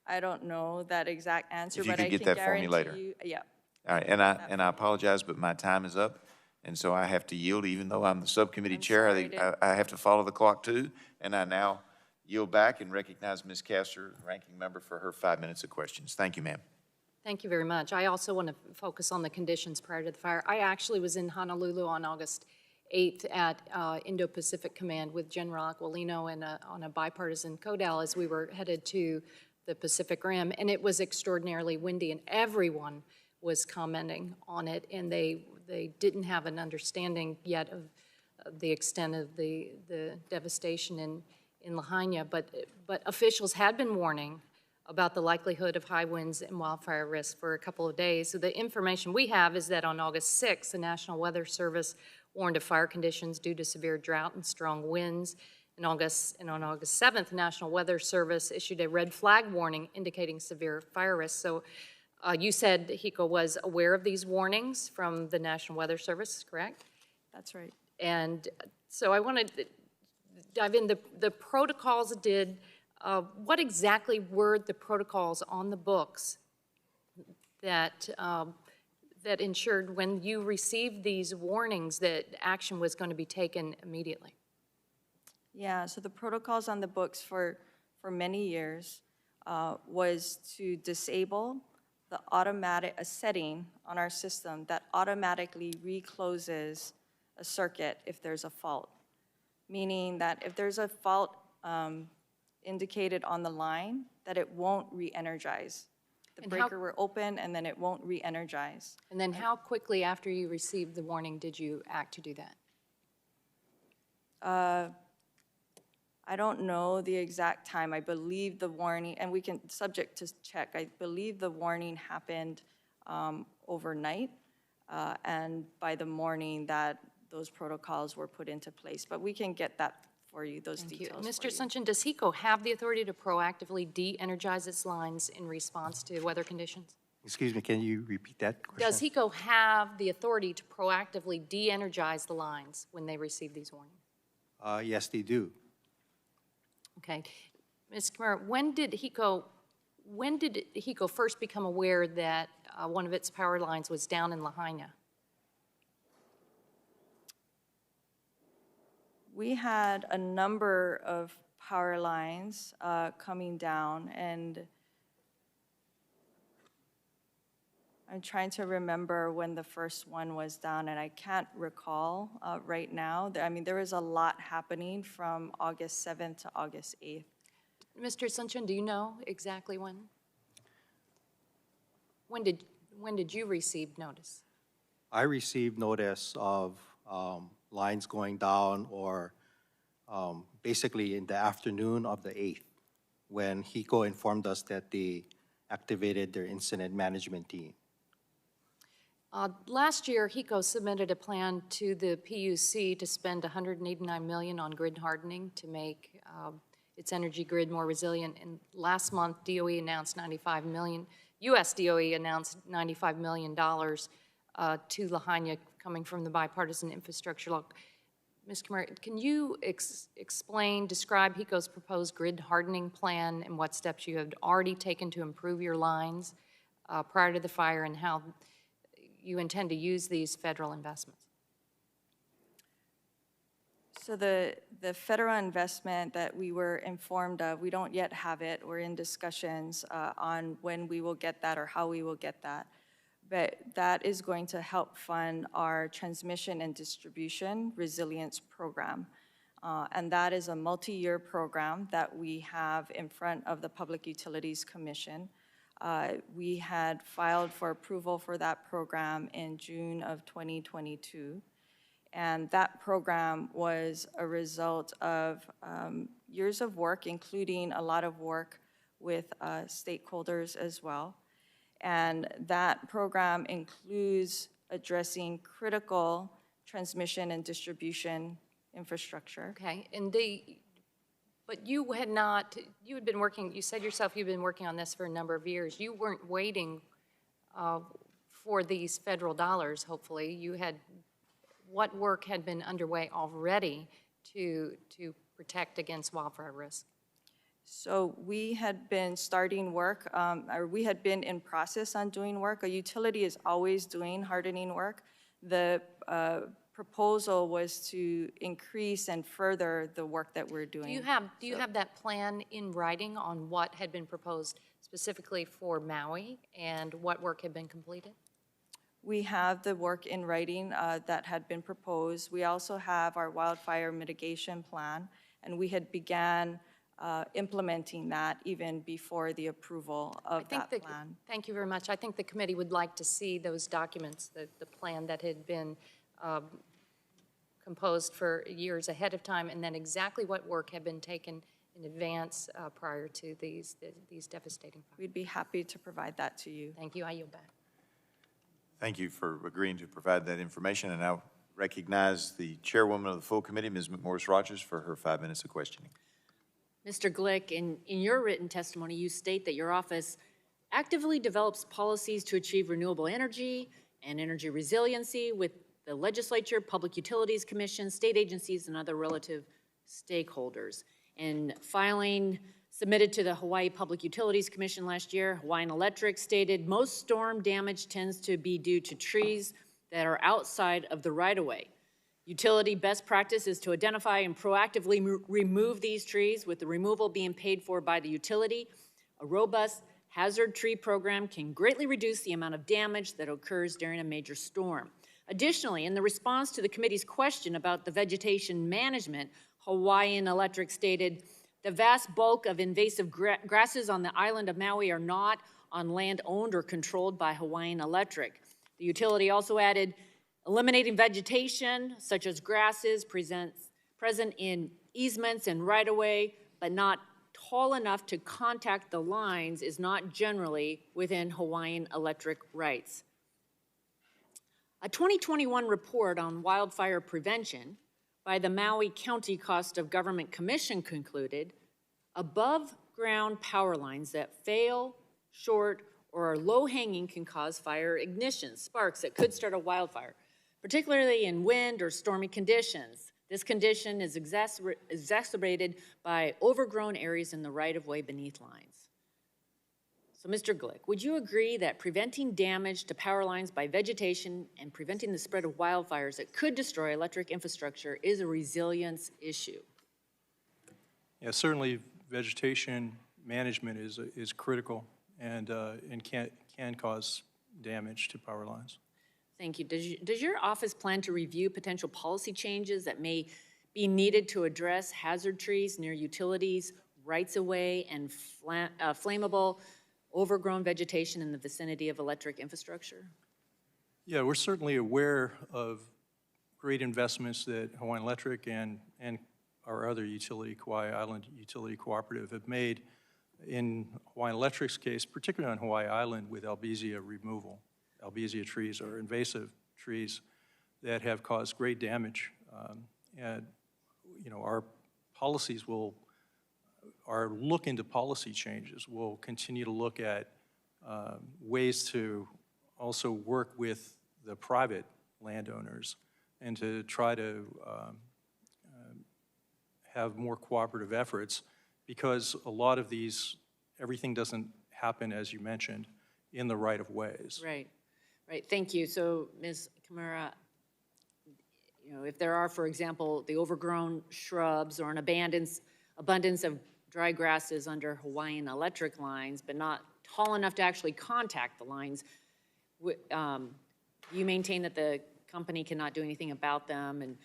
I don't know that exact answer, If you but could I get can that for me later. guarantee you, yeah. All right, and I apologize, but my time is up, and so I have to yield, even though I'm the subcommittee I'm chair. sorry to- I have to follow the clock too, and I now yield back and recognize Ms. Castor, ranking member, for her 5 minutes of questions. Thank you, ma'am. Thank you very much. I also want to focus on the conditions prior to the fire. I actually was in Honolulu on August 8th at Indo-Pacific Command with General Aquilino and on a bipartisan CODAL as we were headed to the Pacific Rim, and it was extraordinarily windy, and everyone was commenting on it, and they didn't have an understanding yet of the extent of the devastation in Lahaina, but officials had been warning about the likelihood of high winds and wildfire risk for a couple of days. So the information we have is that on August 6th, the National Weather Service warned of fire conditions due to severe drought and strong winds. And on August 7th, the National Weather Service issued a red flag warning indicating severe fire risk. So you said HECO was aware of these warnings from the National Weather Service, correct? That's right. And so I want to dive in. The protocols what exactly were the protocols on the books that that ensured when you received these warnings that action was going to be taken immediately? Yeah, so the protocols on the books for many years was to disable a setting on our system that automatically recloses a circuit if there's a fault. Meaning that if there's a fault indicated on the line, that it won't re-energize. The breaker will open and then it won't re-energize. And then how quickly after you received the warning did you act to do that? I don't know the exact time. I believe the warning, and we can, subject to check, I believe the warning happened overnight, and by the morning that those protocols were put into place. But we can get that for you, those details. Mr. Sunchin, does HECO have the authority to proactively de-energize its lines in response to weather conditions? Excuse me, can you repeat that question? Does HECO have the authority to proactively de-energize the lines when they receive these warnings? Yes, they do. Okay. Ms. Kimura, when did HECO first become aware that one of its power lines was down in Lahaina? We had a number of power lines coming down, and I'm trying to remember when the first one was down, and I can't recall right now. I mean, there was a lot happening from August 7th to August 8th. Mr. Sunchin, do you know exactly when? When did you receive notice? I received notice of lines going down or basically in the afternoon of the 8th when HECO informed us that they activated their incident management team. Last year, HECO submitted a plan to the PUC to spend $189 million on grid hardening to make its energy grid more resilient. And last month, DOE announced $95 million. U.S. DOE announced $95 million to Lahaina coming from the bipartisan infrastructure law. Ms. Kimura, can you describe HECO's proposed grid hardening plan and what steps you have already taken to improve your lines prior to the fire and how you intend to use these federal investments? So the federal investment that we were informed of, we don't yet have it. We're in discussions on when we will get that or how we will get that. But that is going to help fund our transmission and distribution resilience program. And that is a multi-year program that we have in front of the Public Utilities Commission. We had filed for approval for that program in June of 2022. And that program was a result of years of work, including a lot of work with stakeholders as well. And that program includes addressing critical transmission and distribution infrastructure. Okay, and But you had not, you had been working, you said yourself you've been working on this for a number of years. You weren't waiting for these federal dollars, hopefully. You had, what work had been underway already to protect against wildfire risk? So we had been starting work, or we had been in process on doing work. A utility is always doing hardening work. The proposal was to increase and further the work that we're doing. Do you have that plan in writing on what had been proposed specifically for Maui and what work had been completed? We have the work in writing that had been proposed. We also have our wildfire mitigation plan, and we had began implementing that even before the approval of that plan. Thank you very much. I think the committee would like to see those documents, the plan that had been composed for years ahead of time, and then exactly what work had been taken in advance prior to these devastating fires. We'd be happy to provide that to you. Thank you. I yield back. Thank you for agreeing to provide that information, and I recognize the chairwoman of the full committee, Ms. McMorris-Rogers, for her 5 minutes of questioning. Mr. Glick, in your written testimony, you state that your office actively develops policies to achieve renewable energy and energy resiliency with the legislature, public utilities commission, state agencies, and other relative stakeholders. In filing submitted to the Hawaii Public Utilities Commission last year, Hawaiian Electric stated most storm damage tends to be due to trees that are outside of the right-of-way. Utility best practice is to identify and proactively remove these trees, with the removal being paid for by the utility. A robust hazard tree program can greatly reduce the amount of damage that occurs during a major storm. Additionally, in the response to the committee's question about the vegetation management, Hawaiian Electric stated, the vast bulk of invasive grasses on the island of Maui are not on land owned or controlled by Hawaiian Electric. The utility also added, eliminating vegetation, such as grasses, present in easements and right-of-way, but not tall enough to contact the lines, is not generally within Hawaiian Electric rights. A 2021 report on wildfire prevention by the Maui County Cost of Government Commission concluded above-ground power lines that fail, short, or are low-hanging can cause fire ignition, sparks that could start a wildfire, particularly in wind or stormy conditions. This condition is exacerbated by overgrown areas in the right-of-way beneath lines. So, Mr. Glick, would you agree that preventing damage to power lines by vegetation and preventing the spread of wildfires that could destroy electric infrastructure is a resilience issue? Yeah, certainly vegetation management is critical and can cause damage to power lines. Thank you. Does your office plan to review potential policy changes that may be needed to address hazard trees near utilities, rights-of-way, and flammable, overgrown vegetation in the vicinity of electric infrastructure? Yeah, we're certainly aware of great investments that Hawaiian Electric and our other utility, Kauai Island Utility Cooperative, have made in Hawaiian Electric's case, particularly on Hawaii Island with albizia removal. Albizia trees are invasive trees that have caused great damage. And, you know, our policies our look into policy changes. We'll continue to look at ways to also work with the private landowners and to try to have more cooperative efforts, because a lot of everything doesn't happen, as you mentioned, in the right-of-ways. Right, right, thank you. So, Ms. Kimura, you know, if there are, for example, the overgrown shrubs or an abundance of dry grasses under Hawaiian Electric lines, but not tall enough to actually contact the lines, you maintain that the company cannot do anything about them, and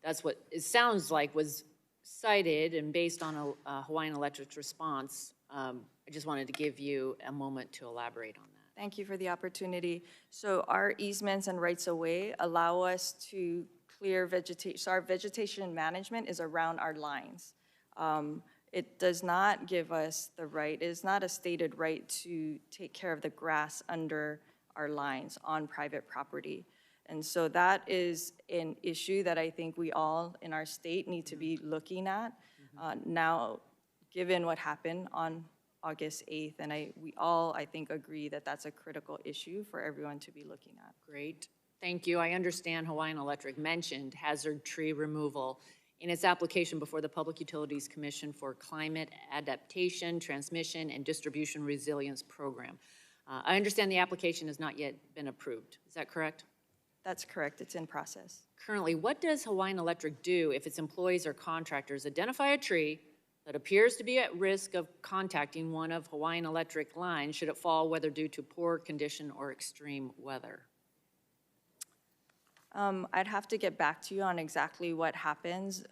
that's what it sounds like was cited, and based on Hawaiian Electric's response, I just wanted to give you a moment to elaborate on that. Thank you for the opportunity. So our easements and rights-of-way allow us to clear vegetation. So our vegetation management is around our lines. It does not give us the right, it is not a stated right to take care of the grass under our lines on private property. And so that is an issue that I think we all in our state need to be looking at. Now, given what happened on August 8th, and we all, I think, agree that that's a critical issue for everyone to be looking at. Great, thank you. I understand Hawaiian Electric mentioned hazard tree removal in its application before the Public Utilities Commission for Climate Adaptation, Transmission, and Distribution Resilience Program. I understand the application has not yet been approved. Is that correct? That's correct, it's in process. Currently, what does Hawaiian Electric do if its employees or contractors identify a tree that appears to be at risk of contacting one of Hawaiian Electric lines should it fall, whether due to poor condition or extreme weather? I'd have to get back to you on exactly what happens.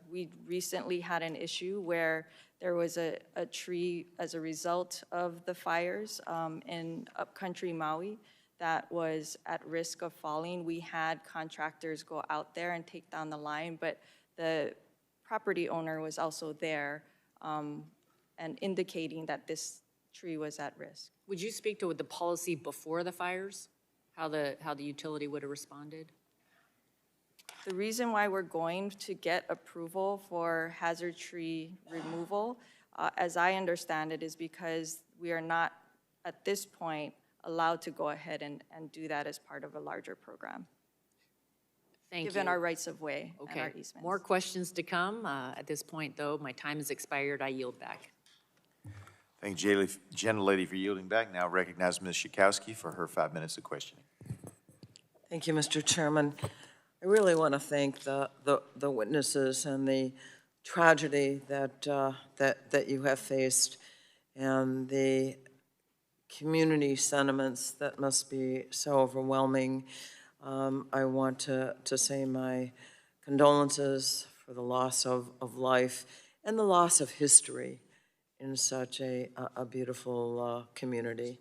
We recently had an issue where there was a tree as a result of the fires in upcountry Maui that was at risk of falling. We had contractors go out there and take down the line, but the property owner was also there and indicating that this tree was at risk. Would you speak to the policy before the fires? How the utility would have responded? The reason why we're going to get approval for hazard tree removal, as I understand it, is because we are not, at this point, allowed to go ahead and do that as part of a larger program. Thank you. Given our rights of way and Okay, our easements. more questions to come. At this point, though, my time has expired. I yield back. Thank you, gentlelady, for yielding back. Now recognize Ms. Schakowsky for her 5 minutes of questioning. Thank you, Mr. Chairman. I really want to thank the witnesses and the tragedy that you have faced and the community sentiments that must be so overwhelming. I want to say my condolences for the loss of life and the loss of history in such a beautiful community.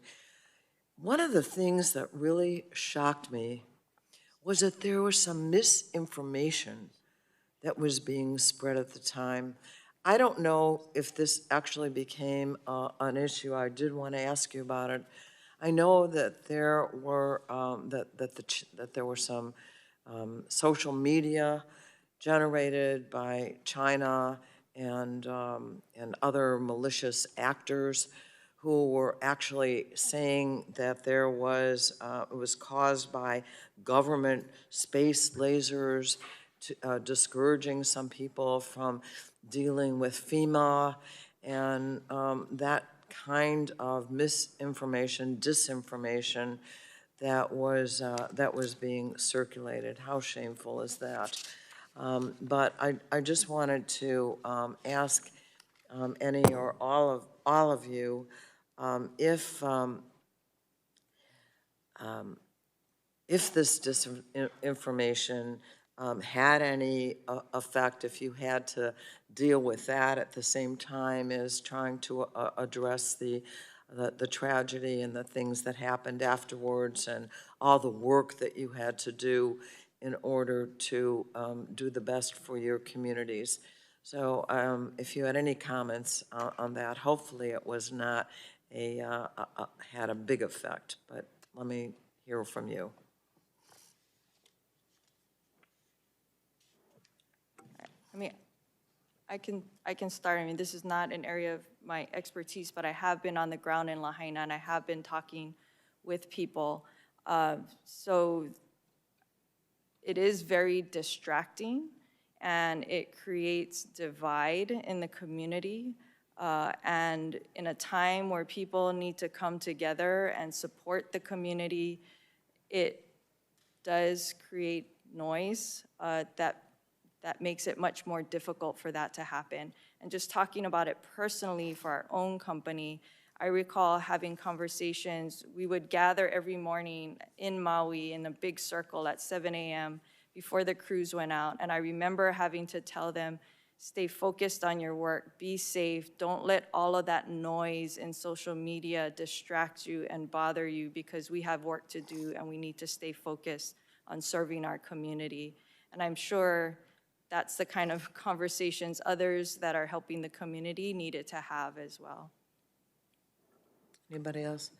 One of the things that really shocked me was that there was some misinformation that was being spread at the time. I don't know if this actually became an issue. I did want to ask you about it. I know that there were that there were some social media generated by China and other malicious actors who were actually saying that there was it was caused by government space lasers discouraging some people from dealing with FEMA, and that kind of misinformation, disinformation that was being circulated. How shameful is that? But I just wanted to ask any or all of you if this disinformation had any effect, if you had to deal with that at the same time as trying to address the tragedy and the things that happened afterwards and all the work that you had to do in order to do the best for your communities. So if you had any comments on that, hopefully it was not had a big effect, but let me hear from you. I mean, I can start. I mean, this is not an area of my expertise, but I have been on the ground in Lahaina and I have been talking with people. So it is very distracting and it creates divide in the community. And in a time where people need to come together and support the community, it does create noise that makes it much more difficult for that to happen. And just talking about it personally for our own company, I recall having conversations. We would gather every morning in Maui in a big circle at 7 a.m. before the crews went out. And I remember having to tell them, stay focused on your work, be safe, don't let all of that noise in social media distract you and bother you, because we have work to do and we need to stay focused on serving our community. And I'm sure that's the kind of conversations others that are helping the community needed to have as well. Anybody else?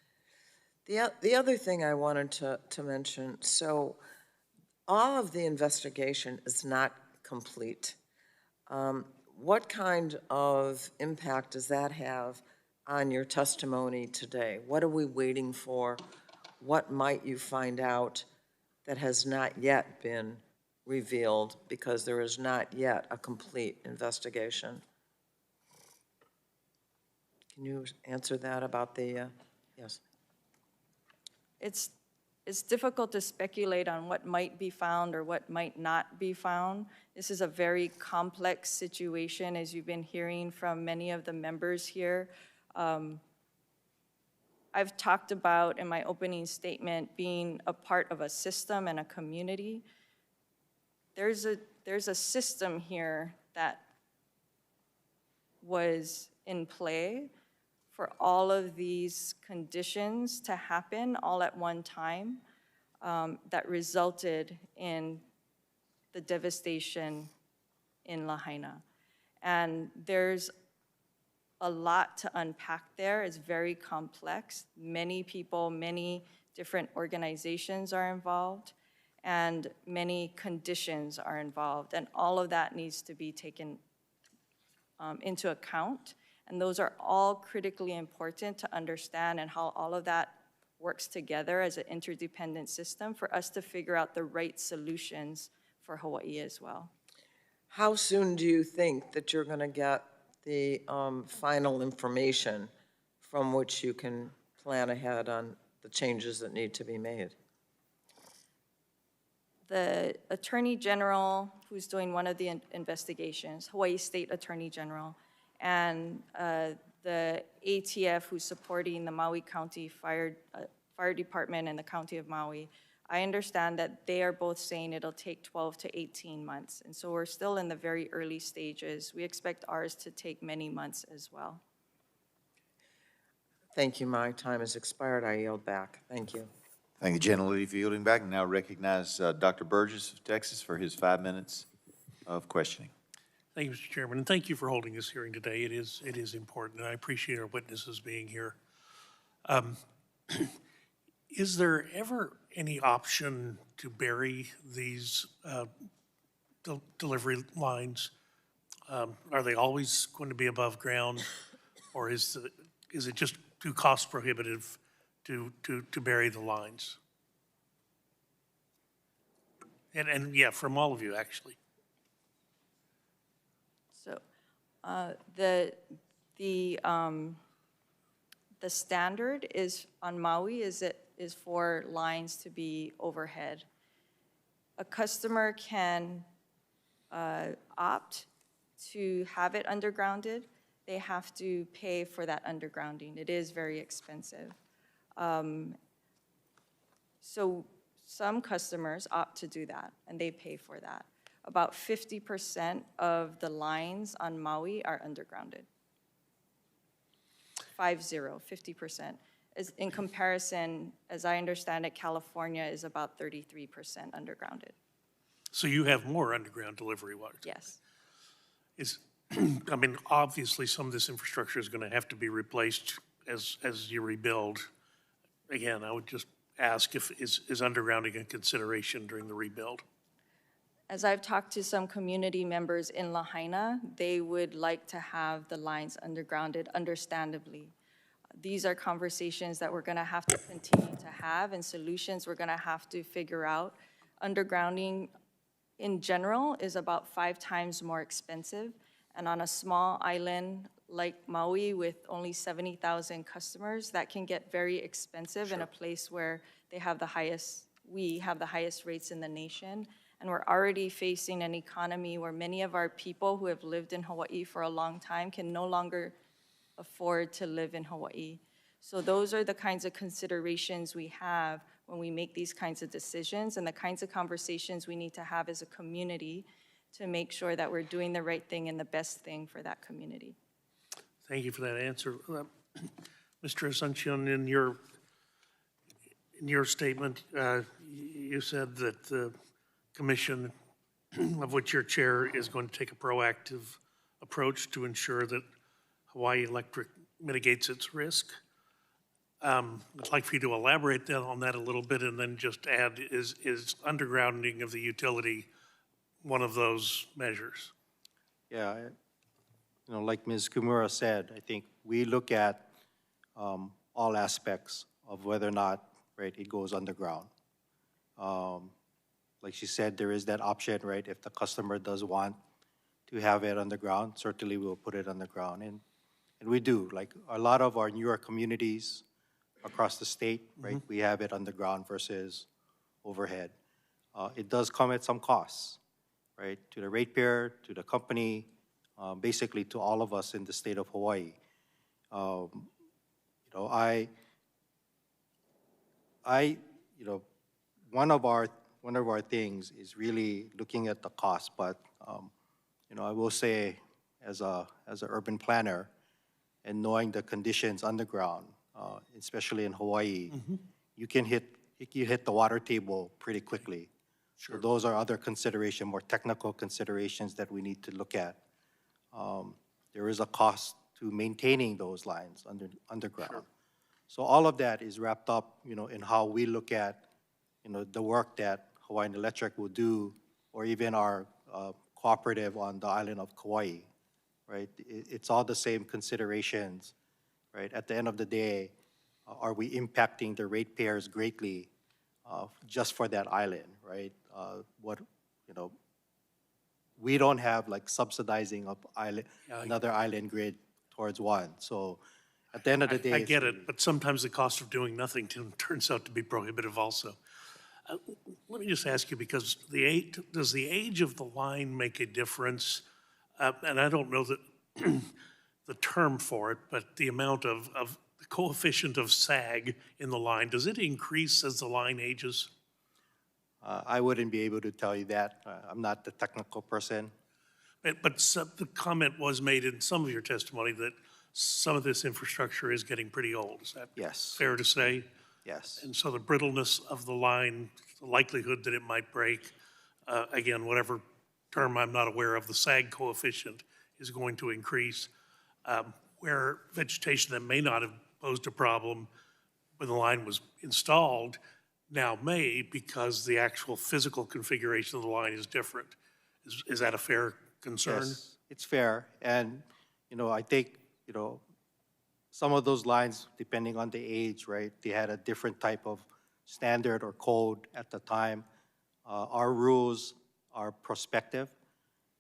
The other thing I wanted to mention, so all of the investigation is not complete. What kind of impact does that have on your testimony today? What are we waiting for? What might you find out that has not yet been revealed because there is not yet a complete investigation? Can you answer that about the, yes? It's difficult to speculate on what might be found or what might not be found. This is a very complex situation, as you've been hearing from many of the members here. I've talked about in my opening statement being a part of a system and a community. There's a system here that was in play for all of these conditions to happen all at one time that resulted in the devastation in Lahaina. And there's a lot to unpack there. It's very complex. Many people, many different organizations are involved, and many conditions are involved. And all of that needs to be taken into account. And those are all critically important to understand, and how all of that works together as an interdependent system for us to figure out the right solutions for Hawaii as well. How soon do you think that you're going to get the final information from which you can plan ahead on the changes that need to be made? The Attorney General, who's doing one of the investigations, Hawaii State Attorney General, and the ATF, who's supporting the Maui County Fire Department and the County of Maui, I understand that they are both saying it'll take 12 to 18 months. And so we're still in the very early stages. We expect ours to take many months as well. Thank you. My time has expired. I yield back. Thank you. Thank you, gentlelady, for yielding back. Now recognize Dr. Burgess of Texas for his 5 minutes of questioning. Thank you, Mr. Chairman, and thank you for holding this hearing today. It is important, and I appreciate our witnesses being here. Is there ever any option to bury these delivery lines? Are they always going to be above ground, or is it just too cost prohibitive to bury the lines? And yeah, from all of you, actually. So the standard is on Maui is for lines to be overhead. A customer can opt to have it undergrounded. They have to pay for that undergrounding. It is very expensive. So some customers opt to do that, and they pay for that. About 50% of the lines on Maui are undergrounded. 50%. As in comparison, as I understand it, California is about 33% undergrounded. So you have more underground delivery water? Yes. I mean, obviously, some of this infrastructure is going to have to be replaced as you rebuild. Again, I would just ask is undergrounding a consideration during the rebuild? As I've talked to some community members in Lahaina, they would like to have the lines undergrounded, understandably. These are conversations that we're going to have to continue to have, and solutions we're going to have to figure out. Undergrounding in general is about 5 times more expensive, and on a small island like Maui with only 70,000 customers, that can get very expensive. Sure. In a place where we have the highest rates in the nation. And we're already facing an economy where many of our people who have lived in Hawaii for a long time can no longer afford to live in Hawaii. So those are the kinds of considerations we have when we make these kinds of decisions, and the kinds of conversations we need to have as a community to make sure that we're doing the right thing and the best thing for that community. Thank you for that answer. Mr. Asuncion, in your statement, you said that the commission, of which your chair, is going to take a proactive approach to ensure that Hawaii Electric mitigates its risk. I'd like for you to elaborate on that a little bit, and then just add, is undergrounding of the utility one of those measures? Yeah, like Ms. Kimura said, I think we look at all aspects of whether or not, right, it goes underground. Like she said, there is that option, right? If the customer does want to have it underground, certainly we'll put it underground. And we do, like a lot of our newer communities across the state, right? We have it underground versus overhead. It does come at some costs, right? To the ratepayer, to the company, basically to all of us in the state of Hawaii. One of our things is really looking at the cost, but I will say as an urban planner and knowing the conditions underground, especially in Hawaii, you hit the water table pretty quickly. Sure. So those are other considerations, more technical considerations that we need to look at. There is a cost to maintaining those lines underground. Sure. So all of that is wrapped up, in how we look at, the work that Hawaiian Electric will do, or even our cooperative on the island of Kauai, right? It's all the same considerations, right? At the end of the day, are we impacting the ratepayers greatly just for that island, right? We don't have like subsidizing of another island grid towards one. So at the end of the day, I get it, but sometimes the cost of doing nothing turns out to be prohibitive also. Let me just ask you, because does the age of the line make a difference? And I don't know the term for it, but the amount of the coefficient of sag in the line, does it increase as the line ages? I wouldn't be able to tell you that. I'm not the technical person. But the comment was made in some of your testimony that some of this infrastructure is getting pretty old. Is that fair to say? Yes. And so the brittleness of the line, the likelihood that it might break, again, whatever term I'm not aware of, the sag coefficient is going to increase, where vegetation that may not have posed a problem when the line was installed now may, because the actual physical configuration of the line is different. Is that a fair concern? Yes, it's fair. And, I think, some of those lines, depending on the age, right, they had a different type of standard or code at the time. Our rules are prospective,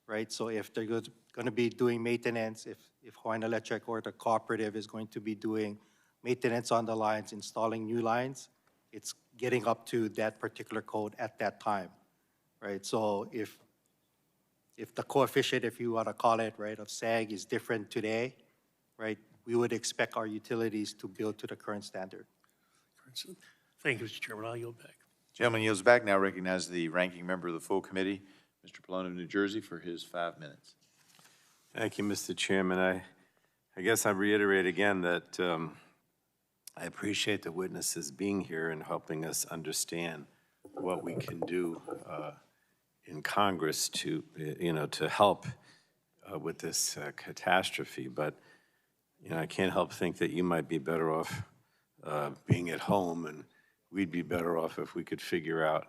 right? So if they're going to be doing maintenance, if Hawaiian Electric or the cooperative is going to be doing maintenance on the lines, installing new lines, it's getting up to that particular code at that time, right? So if the coefficient, if you want to call it, right, of sag is different today, right, we would expect our utilities to build to the current standard. Thank you, Mr. Chairman. I'll yield back. Gentleman yields back. Now recognize the ranking member of the full committee, Mr. Pallone of New Jersey, for his 5 minutes. Thank you, Mr. Chairman. I guess I reiterate again that I appreciate the witnesses being here and helping us understand what we can do in Congress to help with this catastrophe. But I can't help think that you might be better off being at home, and we'd be better off if we could figure out,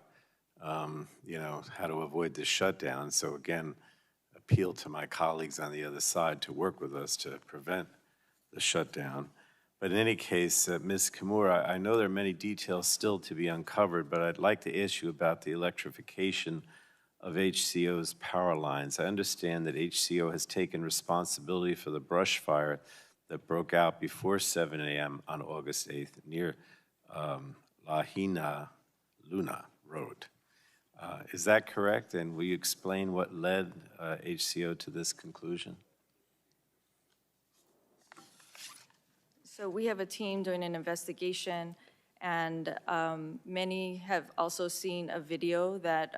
how to avoid this shutdown. So again, appeal to my colleagues on the other side to work with us to prevent the shutdown. But in any case, Ms. Kimura, I know there are many details still to be uncovered, but I'd like to ask you about the electrification of HCO's power lines. I understand that HCO has taken responsibility for the brush fire that broke out before 7 a.m. on August 8th near Lahina Luna Road. Is that correct? And will you explain what led HCO to this conclusion? So we have a team doing an investigation, and many have also seen a video that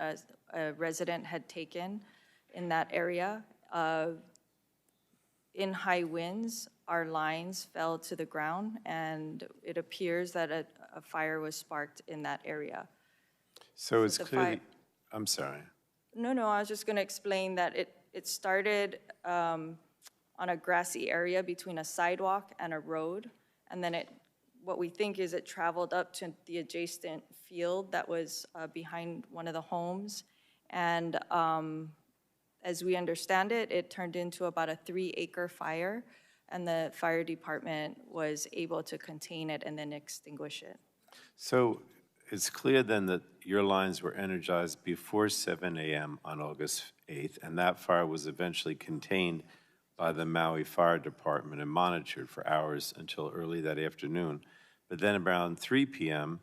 a resident had taken in that area. In high winds, our lines fell to the ground, and it appears that a fire was sparked in that area. So it's clearly, I'm sorry. No, I was just going to explain that it started on a grassy area between a sidewalk and a road, and then what we think is it traveled up to the adjacent field that was behind one of the homes, and as we understand it, it turned into about a 3-acre fire, and the fire department was able to contain it and then extinguish it. So it's clear then that your lines were energized before 7 a.m. on August 8th, and that fire was eventually contained by the Maui Fire Department and monitored for hours until early that afternoon. But then around 3 p.m.,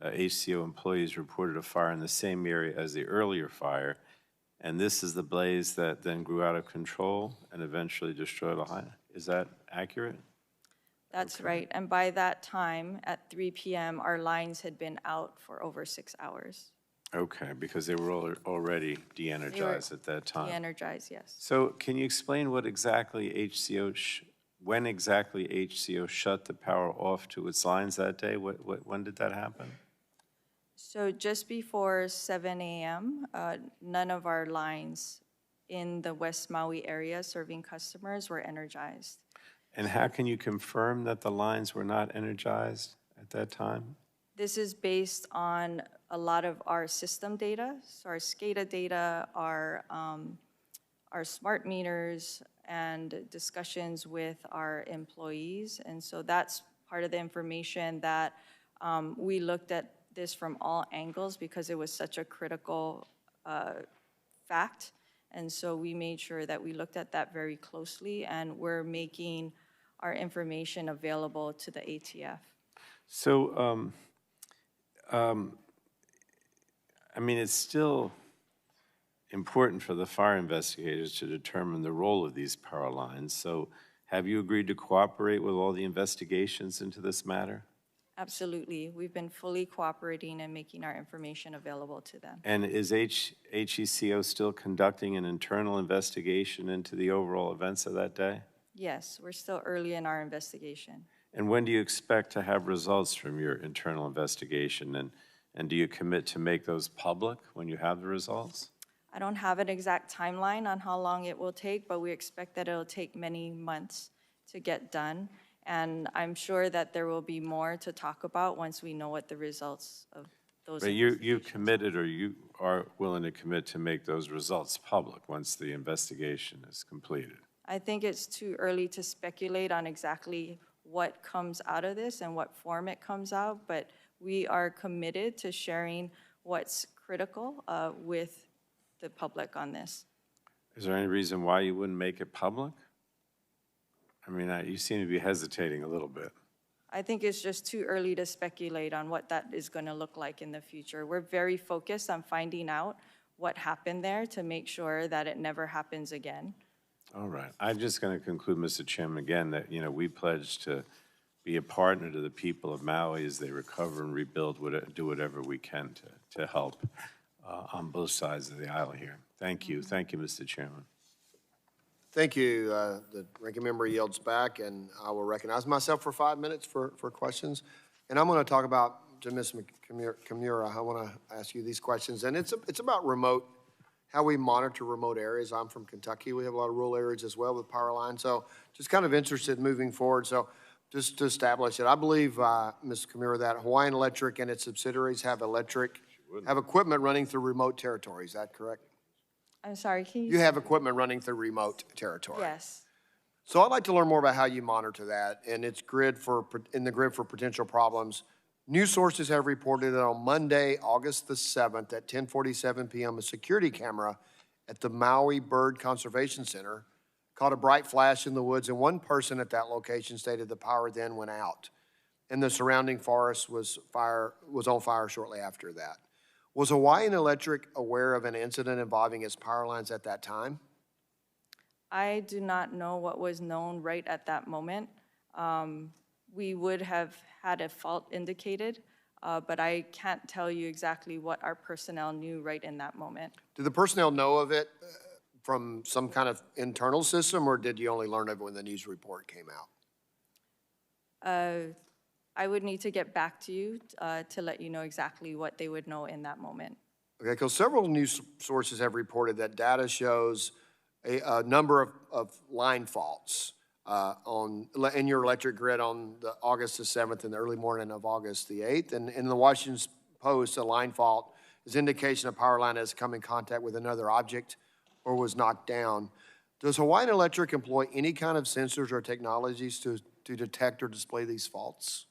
HCO employees reported a fire in the same area as the earlier fire, and this is the blaze that then grew out of control and eventually destroyed Lahaina. Is that accurate? That's right, and by that time, at 3 p.m., our lines had been out for over 6 hours. Okay, because they were already de-energized at that time. De-energized, yes. So can you explain what exactly when exactly HCO shut the power off to its lines that day? When did that happen? So just before 7 a.m., none of our lines in the West Maui area serving customers were energized. And how can you confirm that the lines were not energized at that time? This is based on a lot of our system data, so our SCADA data, our smart meters, and discussions with our employees. And so that's part of the information that we looked at this from all angles because it was such a critical fact. And so we made sure that we looked at that very closely, and we're making our information available to the ATF. So, I mean, it's still important for the fire investigators to determine the role of these power lines. So have you agreed to cooperate with all the investigations into this matter? Absolutely. We've been fully cooperating and making our information available to them. And is HECO still conducting an internal investigation into the overall events of that day? Yes, we're still early in our investigation. And when do you expect to have results from your internal investigation? And do you commit to make those public when you have the results? I don't have an exact timeline on how long it will take, but we expect that it'll take many months to get done. And I'm sure that there will be more to talk about once we know what the results of those But you've committed, or you are willing to commit to make those results public once the investigation is completed? I think it's too early to speculate on exactly what comes out of this and what form it comes out, but we are committed to sharing what's critical with the public on this. Is there any reason why you wouldn't make it public? I mean, you seem to be hesitating a little bit. I think it's just too early to speculate on what that is going to look like in the future. We're very focused on finding out what happened there to make sure that it never happens again. All right. I'm just going to conclude, Mr. Chairman, again, that, we pledge to be a partner to the people of Maui as they recover and rebuild, do whatever we can to help on both sides of the aisle here. Thank you. Thank you, Mr. Chairman. Thank you. The ranking member yields back, and I will recognize myself for 5 minutes for questions. And I'm going to talk about, to Ms. Kimura, I want to ask you these questions. And it's about remote, how we monitor remote areas. I'm from Kentucky. We have a lot of rural areas as well with power lines. So just kind of interested moving forward. So just to establish it, I believe, Ms. Kimura, that Hawaiian Electric and its subsidiaries have equipment running through remote territory. Is that correct? I'm sorry, can you? You have equipment running through remote territory. Yes. So I'd like to learn more about how you monitor that and its in the grid for potential problems. News sources have reported that on Monday, August the 7th at 10:47 p.m., a security camera at the Maui Bird Conservation Center caught a bright flash in the woods, and one person at that location stated the power then went out, and the surrounding forest was on fire shortly after that. Was Hawaiian Electric aware of an incident involving its power lines at that time? I do not know what was known right at that moment. We would have had a fault indicated, but I can't tell you exactly what our personnel knew right in that moment. Did the personnel know of it from some kind of internal system, or did you only learn of it when the news report came out? I would need to get back to you to let you know exactly what they would know in that moment. Okay, because several news sources have reported that data shows a number of line faults in your electric grid on the August the 7th and the early morning of August the 8th. And in the Washington Post, a line fault is indication a power line has come in contact with another object or was knocked down. Does Hawaiian Electric employ any kind of sensors or technologies to detect or display these faults?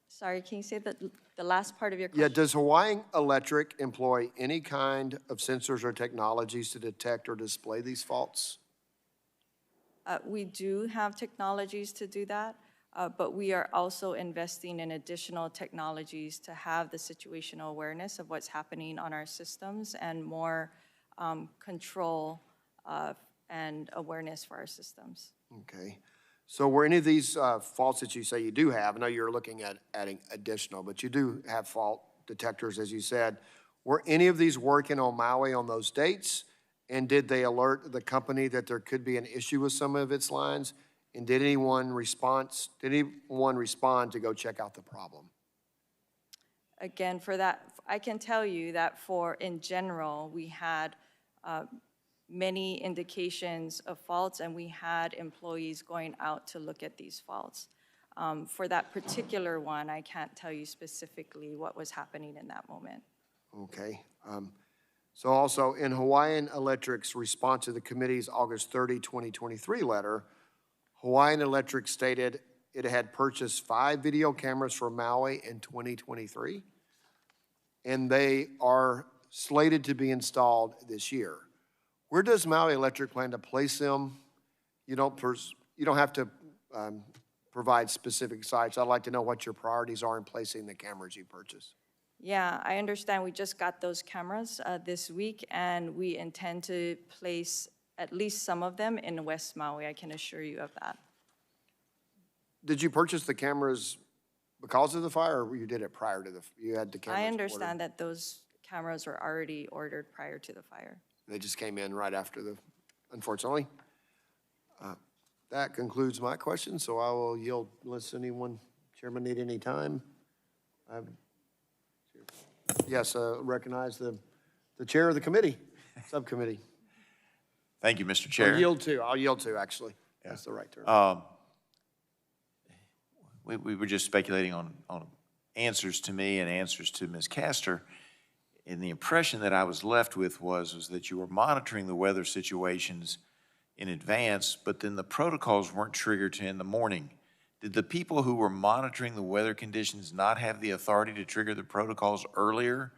Sorry, can you say the last part of your Yeah, question? does Hawaiian Electric employ any kind of sensors or technologies to detect or display these faults? We do have technologies to do that, but we are also investing in additional technologies to have the situational awareness of what's happening on our systems and more control and awareness for our systems. Okay. So were any of these faults that you say you do have, I know you're looking at adding additional, but you do have fault detectors, as you said. Were any of these working on Maui on those dates? And did they alert the company that there could be an issue with some of its lines? And did anyone respond to go check out the problem? Again, for that, I can tell you that in general, we had many indications of faults, and we had employees going out to look at these faults. For that particular one, I can't tell you specifically what was happening in that moment. Okay. So also, in Hawaiian Electric's response to the committee's August 30, 2023 letter, Hawaiian Electric stated it had purchased 5 video cameras for Maui in 2023, and they are slated to be installed this year. Where does Maui Electric plan to place them? You don't have to provide specific sites. I'd like to know what your priorities are in placing the cameras you purchased. Yeah, I understand. We just got those cameras this week, and we intend to place at least some of them in West Maui. I can assure you of that. Did you purchase the cameras because of the fire, or you did it prior to you had the cameras I understand ordered? that those cameras were already ordered prior to the fire. They just came in right after unfortunately. That concludes my question, so I will yield unless anyone, Chairman, need any time. Yes, recognize the chair of the committee, subcommittee. Thank you, Mr. Chair. I'll yield to, actually. Yeah. That's the right term. We were just speculating on answers to me and answers to Ms. Castor. And the impression that I was left with was that you were monitoring the weather situations in advance, but then the protocols weren't triggered till in the morning. Did the people who were monitoring the weather conditions not have the authority to trigger the protocols earlier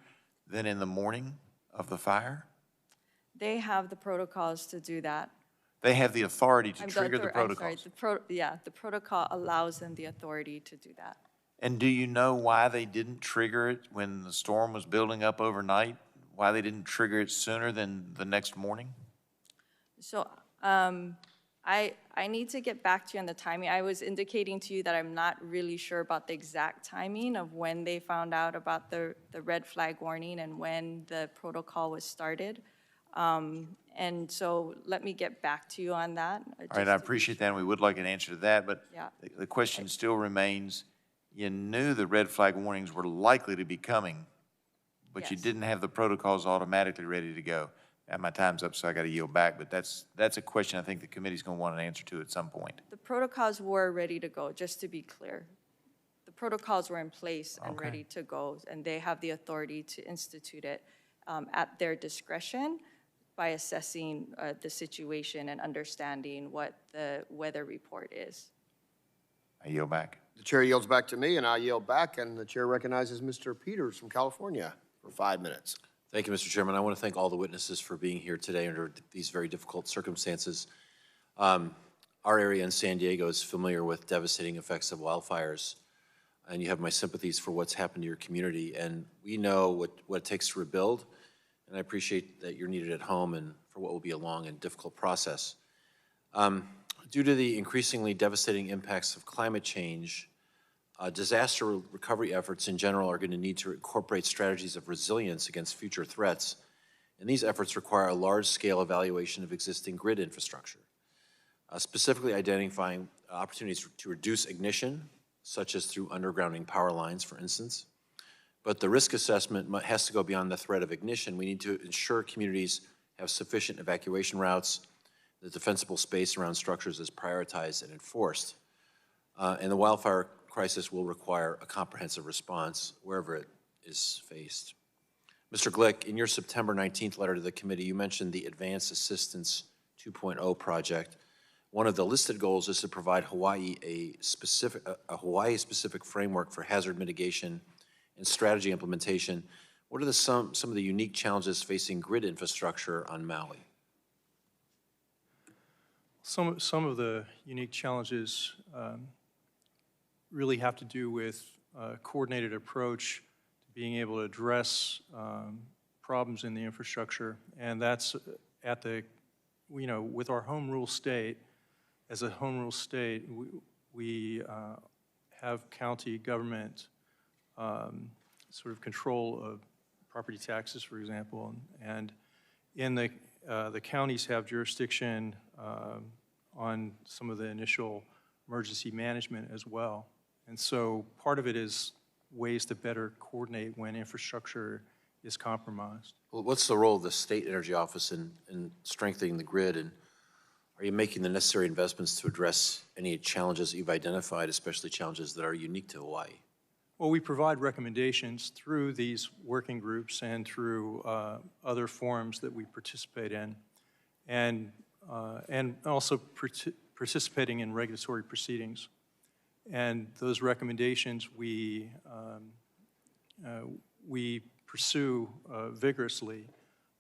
than in the morning of the fire? They have the protocols to do that. They have the authority to trigger the protocols? I'm sorry, the protocol allows them the authority to do that. And do you know why they didn't trigger it when the storm was building up overnight? Why they didn't trigger it sooner than the next morning? So I need to get back to you on the timing. I was indicating to you that I'm not really sure about the exact timing of when they found out about the red flag warning and when the protocol was started. And so let me get back to you on that. All right, I appreciate that, and we would like an answer to that, but Yeah. the question still remains, you knew the red flag warnings were likely to be coming, but you Yes. didn't have the protocols automatically ready to go. And my time's up, so I got to yield back, but that's a question I think the committee's going to want an answer to at some point. The protocols were ready to go, just to be clear. The protocols were in place and Okay. ready to go, and they have the authority to institute it at their discretion by assessing the situation and understanding what the weather report is. I yield back. The chair yields back to me, and I yield back, and the chair recognizes Mr. Peters from California for 5 minutes. Thank you, Mr. Chairman. I want to thank all the witnesses for being here today under these very difficult circumstances. Our area in San Diego is familiar with devastating effects of wildfires, and you have my sympathies for what's happened to your community. And we know what it takes to rebuild, and I appreciate that you're needed at home and for what will be a long and difficult process. Due to the increasingly devastating impacts of climate change, disaster recovery efforts in general are going to need to incorporate strategies of resilience against future threats, and these efforts require a large-scale evaluation of existing grid infrastructure, specifically identifying opportunities to reduce ignition, such as through undergrounding power lines, for instance. But the risk assessment has to go beyond the threat of ignition. We need to ensure communities have sufficient evacuation routes, the defensible space around structures is prioritized and enforced, and the wildfire crisis will require a comprehensive response wherever it is faced. Mr. Glick, in your September 19th letter to the committee, you mentioned the Advanced Assistance 2.0 project. One of the listed goals is to provide Hawaii a Hawaii-specific framework for hazard mitigation and strategy implementation. What are some of the unique challenges facing grid infrastructure on Maui? Some of the unique challenges really have to do with a coordinated approach to being able to address problems in the infrastructure. And that's at the, with our home rule state, as a home rule state, we have county government sort of control of property taxes, for example. And in the counties have jurisdiction on some of the initial emergency management as well. And so part of it is ways to better coordinate when infrastructure is compromised. Well, what's the role of the State Energy Office in strengthening the grid, and are you making the necessary investments to address any challenges you've identified, especially challenges that are unique to Hawaii? Well, we provide recommendations through these working groups and through other forums that we participate in, and also participating in regulatory proceedings. And those recommendations we pursue vigorously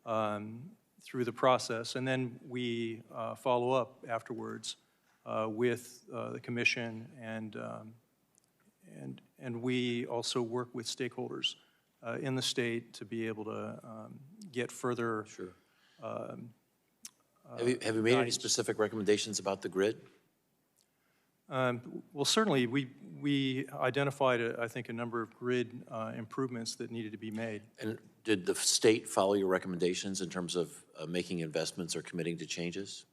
through the process, and then we follow up afterwards with the commission, and we also work with stakeholders in the state to be able to get further. Sure. Have you made any specific recommendations about the grid? Well, certainly, we identified, I think, a number of grid improvements that needed to be made. And did the state follow your recommendations in terms of making investments or committing to changes?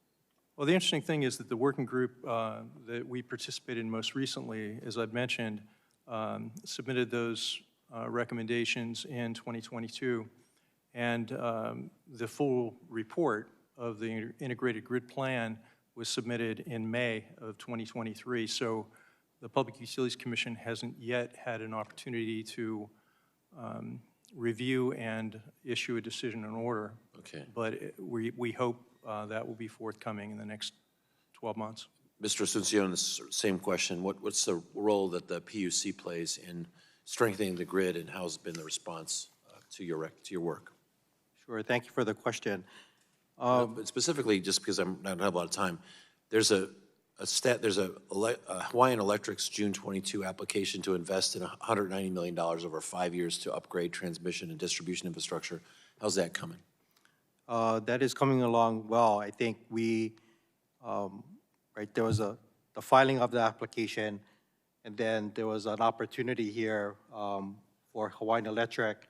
Well, the interesting thing is that the working group that we participated in most recently, as I've mentioned, submitted those recommendations in 2022, and the full report of the integrated grid plan was submitted in May of 2023. So the Public Utilities Commission hasn't yet had an opportunity to review and issue a decision in order. Okay. But we hope that will be forthcoming in the next 12 months. Mr. Asuncion, the same question. What's the role that the PUC plays in strengthening the grid, and how's been the response to your work? Sure, thank you for the question. But specifically, just because I don't have a lot of time, there's a Hawaiian Electric's June 22 application to invest in $190 million over 5 years to upgrade transmission and distribution infrastructure. How's that coming? That is coming along well. I think there was the filing of the application, and then there was an opportunity here for Hawaiian Electric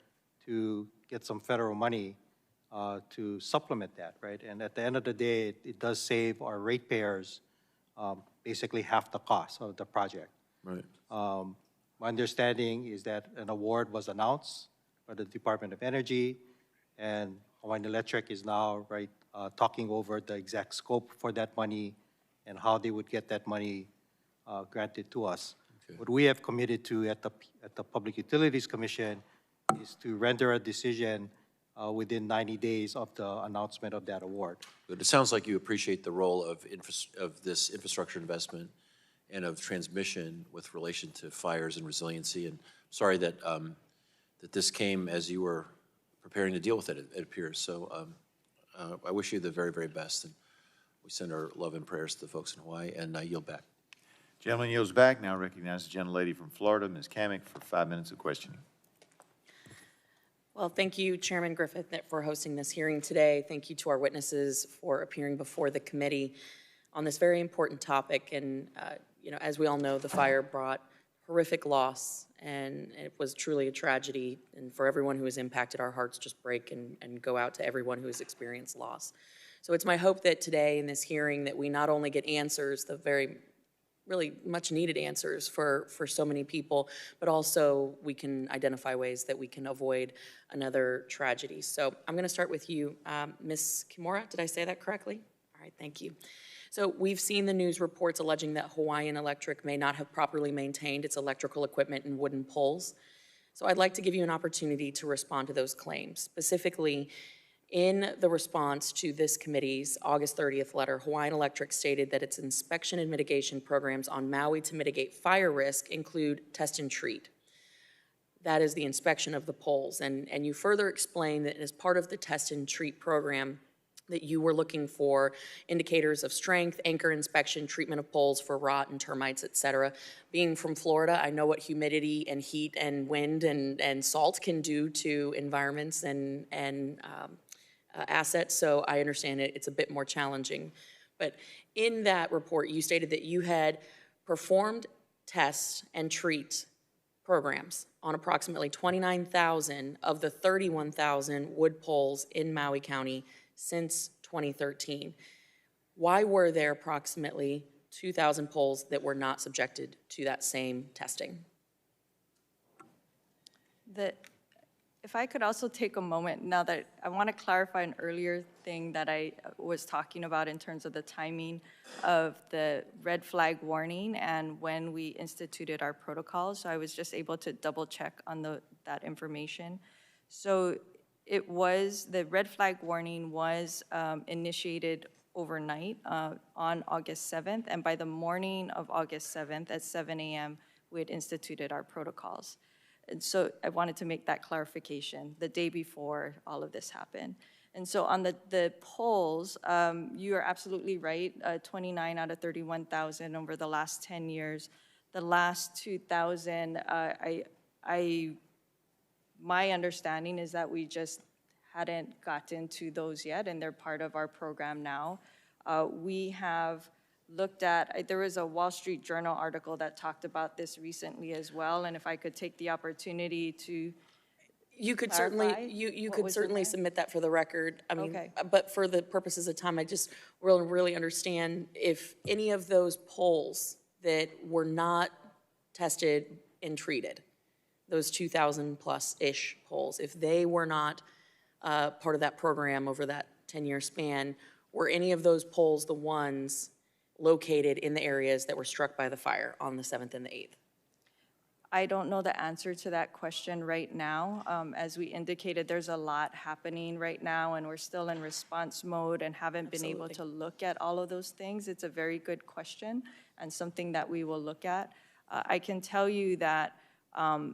to get some federal money to supplement that, right? And at the end of the day, it does save our ratepayers basically half the cost of the project. Right. My understanding is that an award was announced by the Department of Energy, and Hawaiian Electric is now talking over the exact scope for that money and how they would get that money granted to us. Okay. What we have committed to at the Public Utilities Commission is to render a decision within 90 days of the announcement of that award. But it sounds like you appreciate the role of this infrastructure investment and of transmission with relation to fires and resiliency. And sorry that that this came as you were preparing to deal with it, it appears. So I wish you the very, very best. And we send our love and prayers to the folks in Hawaii, and I yield back. Gentleman yields back. Now recognize the gentlelady from Florida, Ms. Kamick, for 5 minutes of questioning. Well, thank you, Chairman Griffith, for hosting this hearing today. Thank you to our witnesses for appearing before the committee on this very important topic. And, as we all know, the fire brought horrific loss, and it was truly a tragedy. And for everyone who was impacted, our hearts just break and go out to everyone who has experienced loss. So it's my hope that today in this hearing that we not only get answers, the very really much needed answers for so many people, but also we can identify ways that we can avoid another tragedy. So I'm going to start with you, Ms. Kimura. Did I say that correctly? All right, thank you. So we've seen the news reports alleging that Hawaiian Electric may not have properly maintained its electrical equipment in wooden poles. So I'd like to give you an opportunity to respond to those claims. Specifically, in the response to this committee's August 30th letter, Hawaiian Electric stated that its inspection and mitigation programs on Maui to mitigate fire risk include test and treat. That is the inspection of the poles. And you further explain that as part of the test and treat program, that you were looking for indicators of strength, anchor inspection, treatment of poles for rot and termites, et cetera. Being from Florida, I know what humidity and heat and wind and salt can do to environments and assets, so I understand it's a bit more challenging. But in that report, you stated that you had performed tests and treat programs on approximately 29,000 of the 31,000 wood poles in Maui County since 2013. Why were there approximately 2,000 poles that were not subjected to that same testing? If I could also take a moment now that I want to clarify an earlier thing that I was talking about in terms of the timing of the red flag warning and when we instituted our protocols. So I was just able to double check on that information. So it was, the red flag warning was initiated overnight on August 7th, and by the morning of August 7th at 7 a.m., we had instituted our protocols. And so I wanted to make that clarification the day before all of this happened. And so on the polls, you are absolutely right, 29 out of 31,000 over the last 10 years. The last 2,000, my understanding is that we just hadn't gotten to those yet, and they're part of our program now. We have looked at, there was a Wall Street Journal article that talked about this recently as well, and if I could take the opportunity to You could certainly, you could certainly submit that for the record. I mean, Okay. But for the purposes of time, I just really understand if any of those polls that were not tested and treated, those 2,000 plus-ish polls, if they were not part of that program over that 10-year span, were any of those polls the ones located in the areas that were struck by the fire on the 7th and the 8th? I don't know the answer to that question right now. As we indicated, there's a lot happening right now, and we're still in response mode and haven't been able to look at all of those things. It's a very good question and something that we will look at. I can tell you that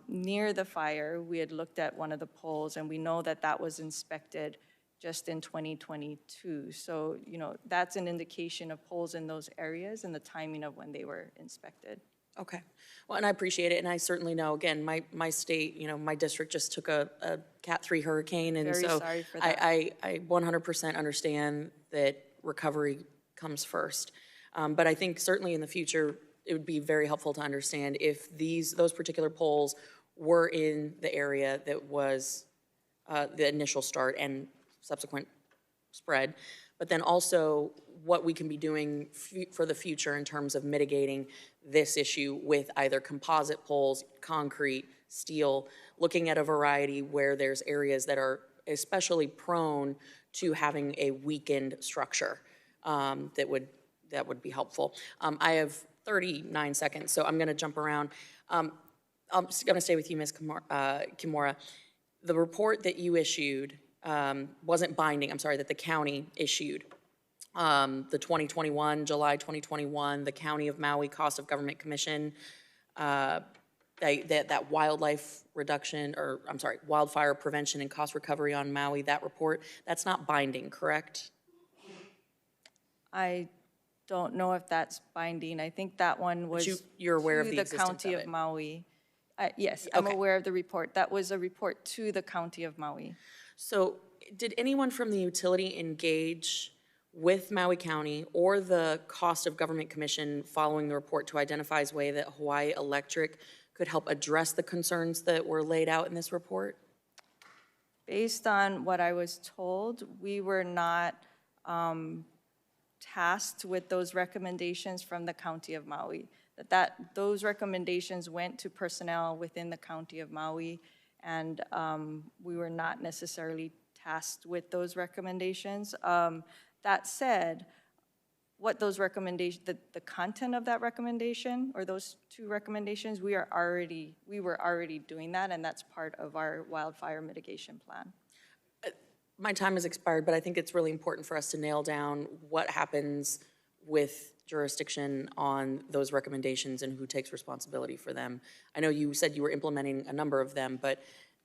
near the fire, we had looked at one of the poles, and we know that that was inspected just in 2022. So, you know, that's an indication of poles in those areas and the timing of when they were inspected. Okay. Well, and I appreciate it, and I certainly know, again, my state, you know, my district just took a Cat 3 hurricane, and Very so sorry for that. I 100% understand that recovery comes first. But I think certainly in the future, it would be very helpful to understand if those particular poles were in the area that was the initial start and subsequent spread, but then also what we can be doing for the future in terms of mitigating this issue with either composite poles, concrete, steel, looking at a variety where there's areas that are especially prone to having a weakened structure that would be helpful. I have 39 seconds, so I'm going to jump around. I'm just going to stay with you, Ms. Kimura. The report that you issued wasn't binding, I'm sorry, that the county issued. The 2021, July 2021, the County of Maui Cost of Government Commission, that wildlife reduction, or I'm sorry, wildfire prevention and cost recovery on Maui, that report, that's not binding, correct? I don't know if that's binding. I think that one was you're aware of to the the existence County of of it? Maui. Yes, I'm Okay. aware of the report. That was a report to the County of Maui. So did anyone from the utility engage with Maui County or the Cost of Government Commission following the report to identify a way that Hawaii Electric could help address the concerns that were laid out in this report? Based on what I was told, we were not tasked with those recommendations from the County of Maui. Those recommendations went to personnel within the County of Maui, and we were not necessarily tasked with those recommendations. That said, what those recommendations, the content of that recommendation, or those two recommendations, we were already doing that, and that's part of our wildfire mitigation plan. My time has expired, but I think it's really important for us to nail down what happens with jurisdiction on those recommendations and who takes responsibility for them. I know you said you were implementing a number of them, but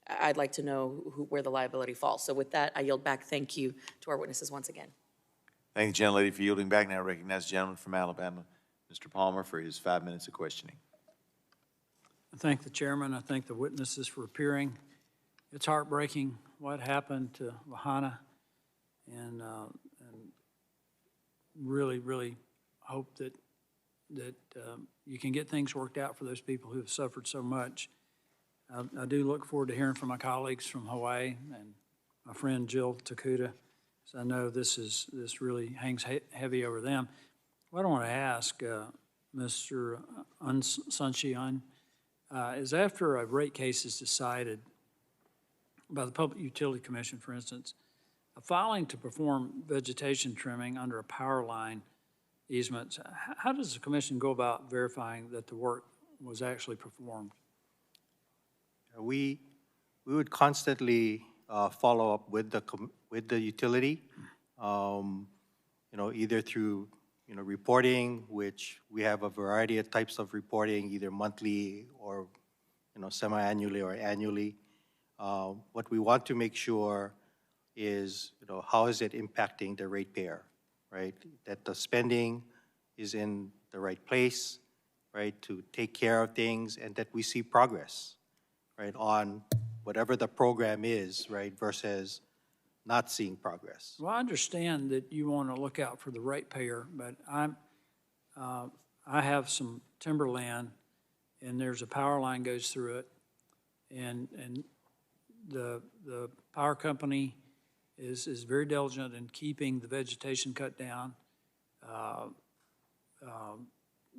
I'd like to know where the liability falls. So with that, I yield back. Thank you to our witnesses once again. Thank the gentlelady for yielding back. Now I recognize the gentleman from Alabama, Mr. Palmer, for his 5 minutes of questioning. I thank the chairman. I thank the witnesses for appearing. It's heartbreaking what happened to Lahaina, and really, really hope that you can get things worked out for those people who have suffered so much. I do look forward to hearing from my colleagues from Hawaii and my friend Jill Takuda. So I know this really hangs heavy over them. What I want to ask Mr. Sunshine is, after a rate case is decided by the Public Utility Commission, for instance, a filing to perform vegetation trimming under a power line easement, how does the commission go about verifying that the work was actually performed? We would constantly follow up with the utility, either through reporting, which we have a variety of types of reporting, either monthly or semi-annually or annually. What we want to make sure is how is it impacting the ratepayer, right? That the spending is in the right place, right, to take care of things, and that we see progress, right, on whatever the program is, right, versus not seeing progress. Well, I understand that you want to look out for the ratepayer, but I have some timberland, and there's a power line goes through it, and the power company is very diligent in keeping the vegetation cut down,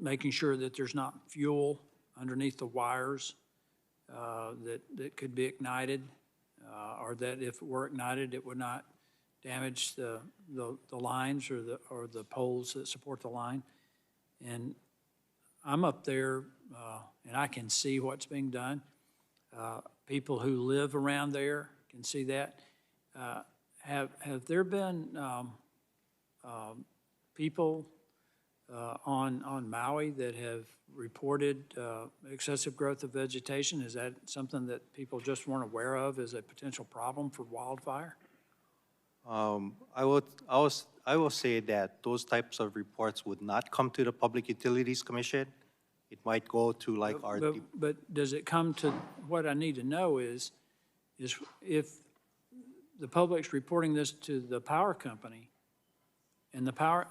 making sure that there's not fuel underneath the wires that could be ignited, or that if it were ignited, it would not damage the lines or the poles that support the line. And I'm up there, and I can see what's being done. People who live around there can see that. Have there been people on Maui that have reported excessive growth of vegetation? Is that something that people just weren't aware of as a potential problem for wildfire? I will say that those types of reports would not come to the Public Utilities Commission. It might go to like our... But does it come to, what I need to know is if the public's reporting this to the power company, and the power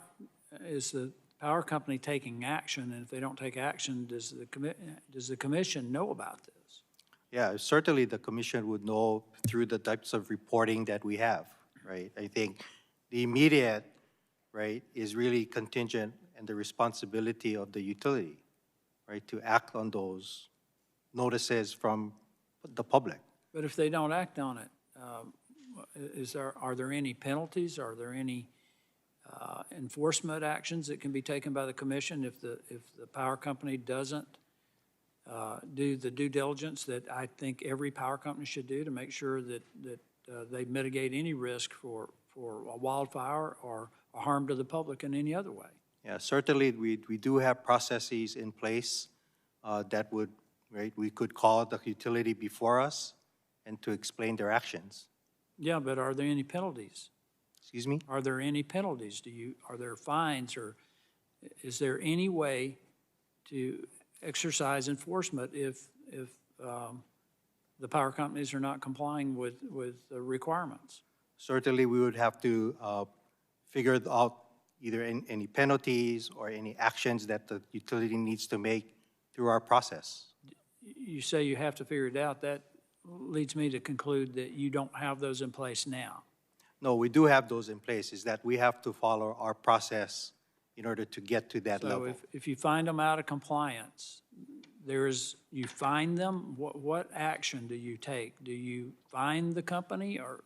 company taking action, and if they don't take action, does the commission know about this? Yeah, certainly the commission would know through the types of reporting that we have, right? I think the immediate, right, is really contingent and the responsibility of the utility, right, to act on those notices from the public. But if they don't act on it, are there any penalties? Are there any enforcement actions that can be taken by the commission if the power company doesn't do the due diligence that I think every power company should do to make sure that they mitigate any risk for a wildfire or a harm to the public in any other way? Yeah, certainly we do have processes in place that would, right, we could call the utility before us and to explain their actions. Yeah, but are there any penalties? Excuse me? Are there any penalties? Are there fines, or is there any way to exercise enforcement if the power companies are not complying with the requirements? Certainly, we would have to figure out either any penalties or any actions that the utility needs to make through our process. You say you have to figure it out. That leads me to conclude that you don't have those in place now. No, we do have those in place. Is that we have to follow our process in order to get to that level. So if you find them out of compliance, you fine them, what action do you take? Do you fine the company, or?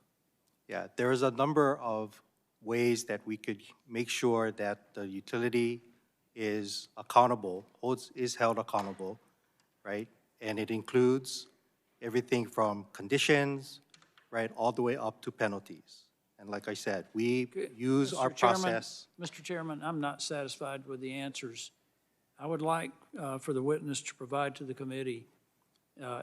Yeah, there is a number of ways that we could make sure that the utility is accountable, is held accountable, right? And it includes everything from conditions, right, all the way up to penalties. And like I said, we use our Mr. Chairman- process. Mr. Chairman, I'm not satisfied with the answers. I would like for the witness to provide to the committee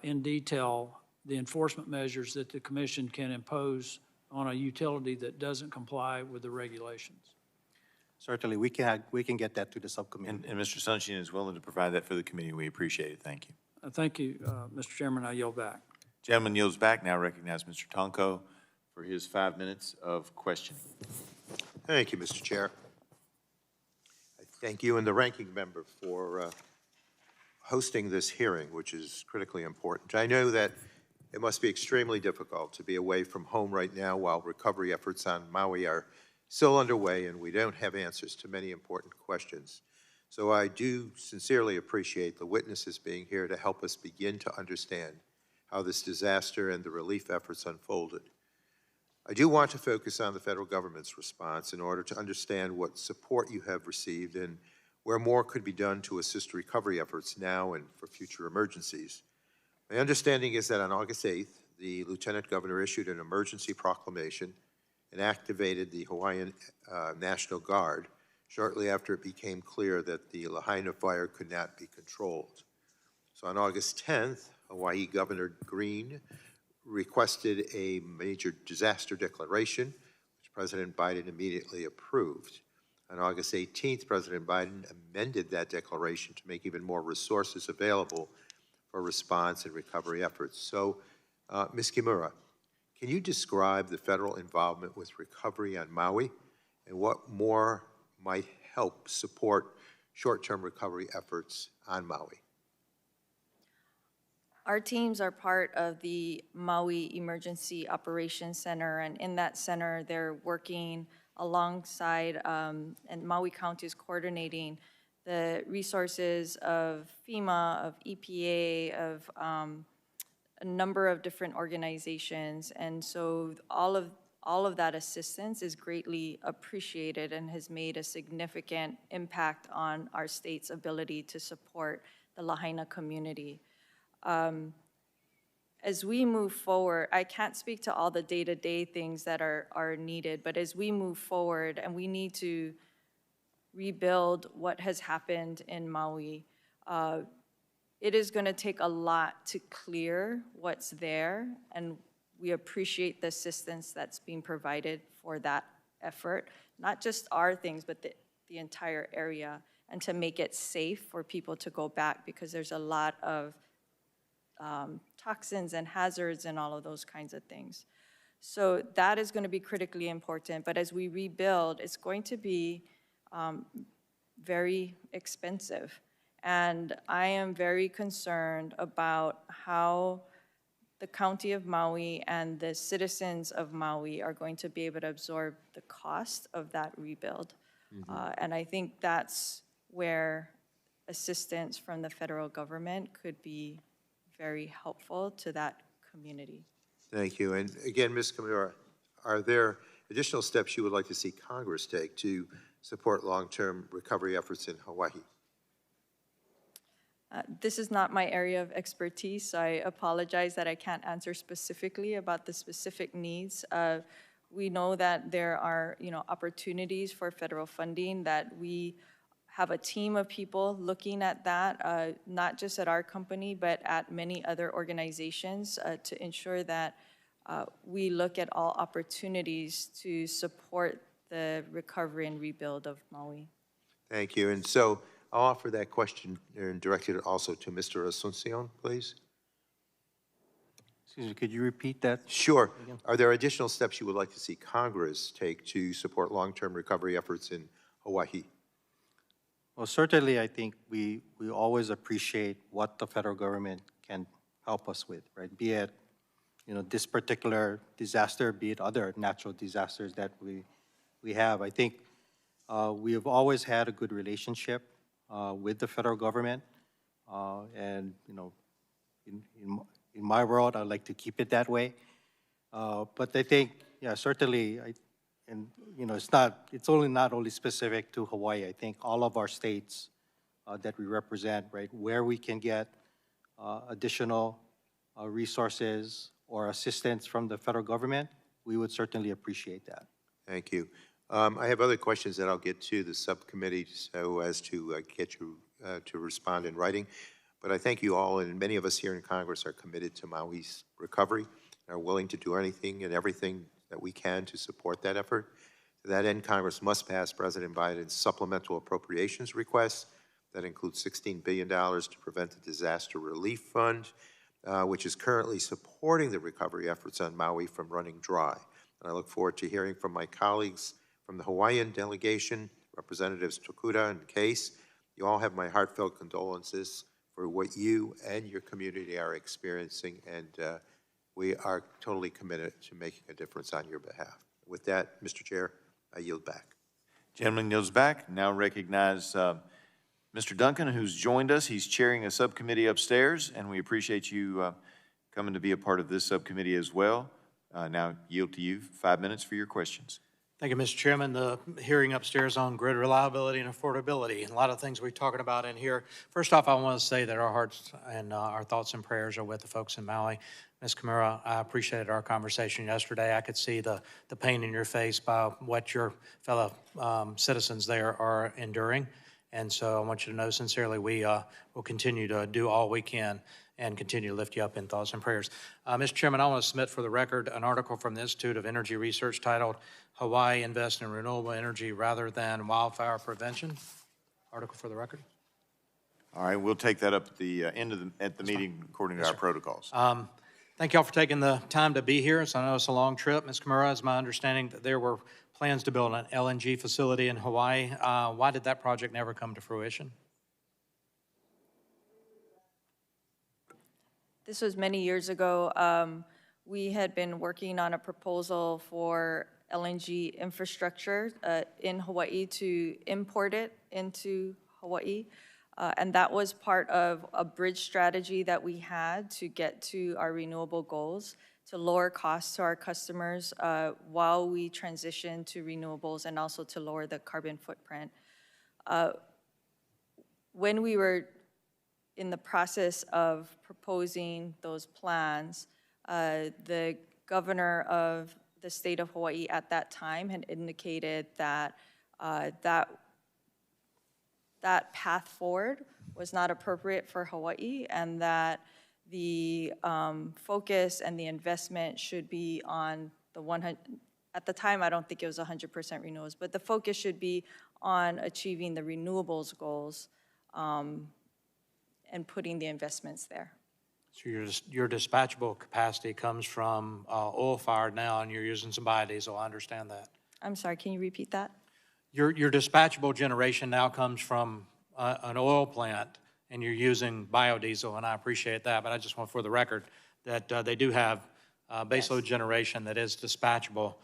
in detail the enforcement measures that the commission can impose on a utility that doesn't comply with the regulations. Certainly, we can get that to the subcommittee. And Mr. Sunshine is willing to provide that for the committee. We appreciate it. Thank you. Thank you, Mr. Chairman. I yield back. Gentleman yields back. Now recognize Mr. Tonko for his 5 minutes of questioning. Thank you, Mr. Chair. I thank you and the ranking member for hosting this hearing, which is critically important. I know that it must be extremely difficult to be away from home right now while recovery efforts on Maui are still underway and we don't have answers to many important questions. So I do sincerely appreciate the witnesses being here to help us begin to understand how this disaster and the relief efforts unfolded. I do want to focus on the federal government's response in order to understand what support you have received and where more could be done to assist recovery efforts now and for future emergencies. My understanding is that on August 8th, the Lieutenant Governor issued an emergency proclamation and activated the Hawaiian National Guard shortly after it became clear that the Lahaina fire could not be controlled. So on August 10th, Hawaii Governor Green requested a major disaster declaration, which President Biden immediately approved. On August 18th, President Biden amended that declaration to make even more resources available for response and recovery efforts. So, Ms. Kimura, can you describe the federal involvement with recovery on Maui and what more might help support short-term recovery efforts on Maui? Our teams are part of the Maui Emergency Operations Center, and in that center, they're working alongside, and Maui County is coordinating the resources of FEMA, of EPA, of a number of different organizations. And so all of that assistance is greatly appreciated and has made a significant impact on our state's ability to support the Lahaina community. As we move forward, I can't speak to all the day-to-day things that are needed, but as we move forward and we need to rebuild what has happened in Maui, it is going to take a lot to clear what's there, and we appreciate the assistance that's being provided for that effort, not just our things, but the entire area, and to make it safe for people to go back, because there's a lot of toxins and hazards and all of those kinds of things. So that is going to be critically important, but as we rebuild, it's going to be very expensive. And I am very concerned about how the County of Maui and the citizens of Maui are going to be able to absorb the cost of that rebuild. And I think that's where assistance from the federal government could be very helpful to that community. Thank you. And again, Ms. Kimura, are there additional steps you would like to see Congress take to support long-term recovery efforts in Hawaii? This is not my area of expertise, so I apologize that I can't answer specifically about the specific needs. We know that there are, opportunities for federal funding, that we have a team of people looking at that, not just at our company, but at many other organizations to ensure that we look at all opportunities to support the recovery and rebuild of Maui. Thank you. And so I'll offer that question and direct it also to Mr. Asuncion, please. Excuse me, could you repeat that? Sure. Are there additional steps you would like to see Congress take to support long-term recovery efforts in Hawaii? Well, certainly, I think we always appreciate what the federal government can help us with, right? Be it, this particular disaster, be it other natural disasters that we have. I think we have always had a good relationship with the federal government, and in my world, I'd like to keep it that way. But I think, certainly, and, you know, it's not only specific to Hawaii. I think all of our states that we represent, right, where we can get additional resources or assistance from the federal government, we would certainly appreciate that. Thank you. I have other questions that I'll get to the subcommittee so as to get you to respond in writing. But I thank you all, and many of us here in Congress are committed to Maui's recovery, and are willing to do anything and everything that we can to support that effort. To that end, Congress must pass President Biden's supplemental appropriations request. That includes $16 billion to prevent the disaster relief fund, which is currently supporting the recovery efforts on Maui from running dry. And I look forward to hearing from my colleagues from the Hawaiian delegation, Representatives Tokuda and Case. You all have my heartfelt condolences for what you and your community are experiencing, and we are totally committed to making a difference on your behalf. With that, Mr. Chair, I yield back. Gentleman yields back. Now recognize Mr. Duncan, who's joined us. He's chairing a subcommittee upstairs, and we appreciate you coming to be a part of this subcommittee as well. Now yield to you 5 minutes for your questions. Thank you, Mr. Chairman. The hearing upstairs on grid reliability and affordability, and a lot of things we're talking about in here. First off, I want to say that our hearts and our thoughts and prayers are with the folks in Maui. Ms. Kimura, I appreciated our conversation yesterday. I could see the pain in your face by what your fellow citizens there are enduring. And so I want you to know sincerely we will continue to do all we can and continue to lift you up in thoughts and prayers. Mr. Chairman, I want to submit for the record an article from the Institute of Energy Research titled Hawaii Invest in Renewable Energy Rather Than Wildfire Prevention. Article for the record. All right, we'll take that up at the end of the meeting according to our protocols. Thank you all for taking the time to be here. So I know it's a long trip. Ms. Kimura, it's my understanding that there were plans to build an LNG facility in Hawaii. Why did that project never come to fruition? This was many years ago. We had been working on a proposal for LNG infrastructure in Hawaii to import it into Hawaii. And that was part of a bridge strategy that we had to get to our renewable goals, to lower costs to our customers while we transition to renewables, and also to lower the carbon footprint. When we were in the process of proposing those plans, the governor of the state of Hawaii at that time had indicated that that path forward was not appropriate for Hawaii, and that the focus and the investment should be on the 100, at the time I don't think it was 100% renewables, but the focus should be on achieving the renewables goals and putting the investments there. So your dispatchable capacity comes from oil-fired now, and you're using some biodiesel. I understand that. I'm sorry, can you repeat that? Your dispatchable generation now comes from an oil plant, and you're using biodiesel, and I appreciate that, but I just want for the record that they do have baseload generation that is dispatchable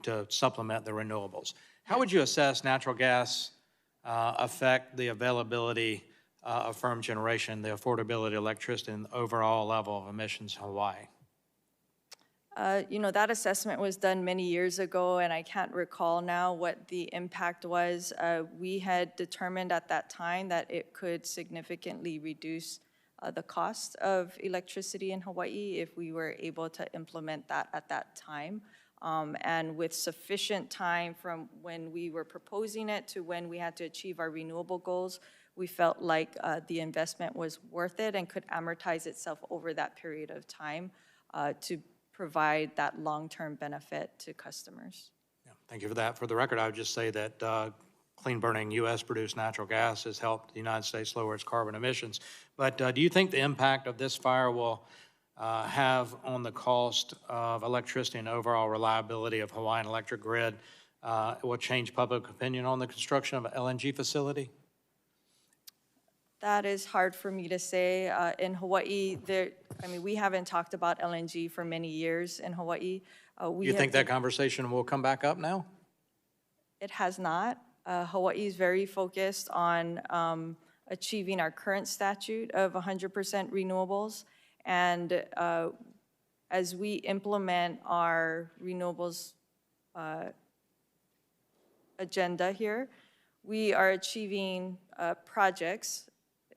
to supplement the renewables. How would you assess natural gas affect the availability of firm generation, the affordability of electricity, and the overall level of emissions in Hawaii? You know, that assessment was done many years ago, and I can't recall now what the impact was. We had determined at that time that it could significantly reduce the cost of electricity in Hawaii if we were able to implement that at that time. And with sufficient time from when we were proposing it to when we had to achieve our renewable goals, we felt like the investment was worth it and could amortize itself over that period of time to provide that long-term benefit to customers. Yeah, thank you for that. For the record, I would just say that clean-burning U.S.-produced natural gas has helped the United States lower its carbon emissions. But do you think the impact of this fire will have on the cost of electricity and overall reliability of Hawaiian electric grid will change public opinion on the construction of an LNG facility? That is hard for me to say. In Hawaii, we haven't talked about LNG for many years in Hawaii. You think that conversation will come back up now? It has not. Hawaii is very focused on achieving our current statute of 100% renewables. And as we implement our renewables agenda here. We are achieving projects.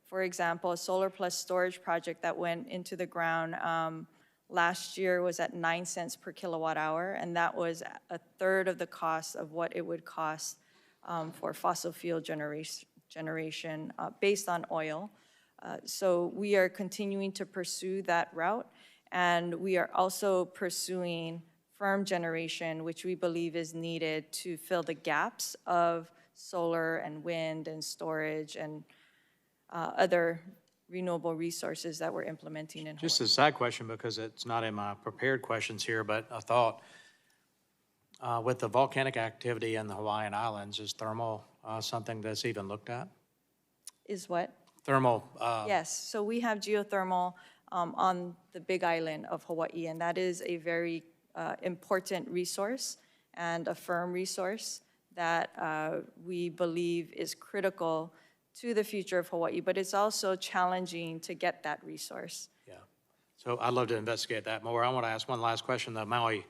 For example, a solar plus storage project that went into the ground last year was at 9 cents per kilowatt hour, and that was a third of the cost of what it would cost for fossil fuel generation based on oil. So we are continuing to pursue that route, and we are also pursuing firm generation, which we believe is needed to fill the gaps of solar and wind and storage and other renewable resources that we're implementing in Hawaii. Just a side question, because it's not in my prepared questions here, but a thought. With the volcanic activity in the Hawaiian Islands, is thermal something that's even looked at? Is what? Thermal. Yes, so we have geothermal on the Big Island of Hawaii, and that is a very important resource and a firm resource that we believe is critical to the future of Hawaii, but it's also challenging to get that resource. Yeah, so I'd love to investigate that more. I want to ask one last question, the Maui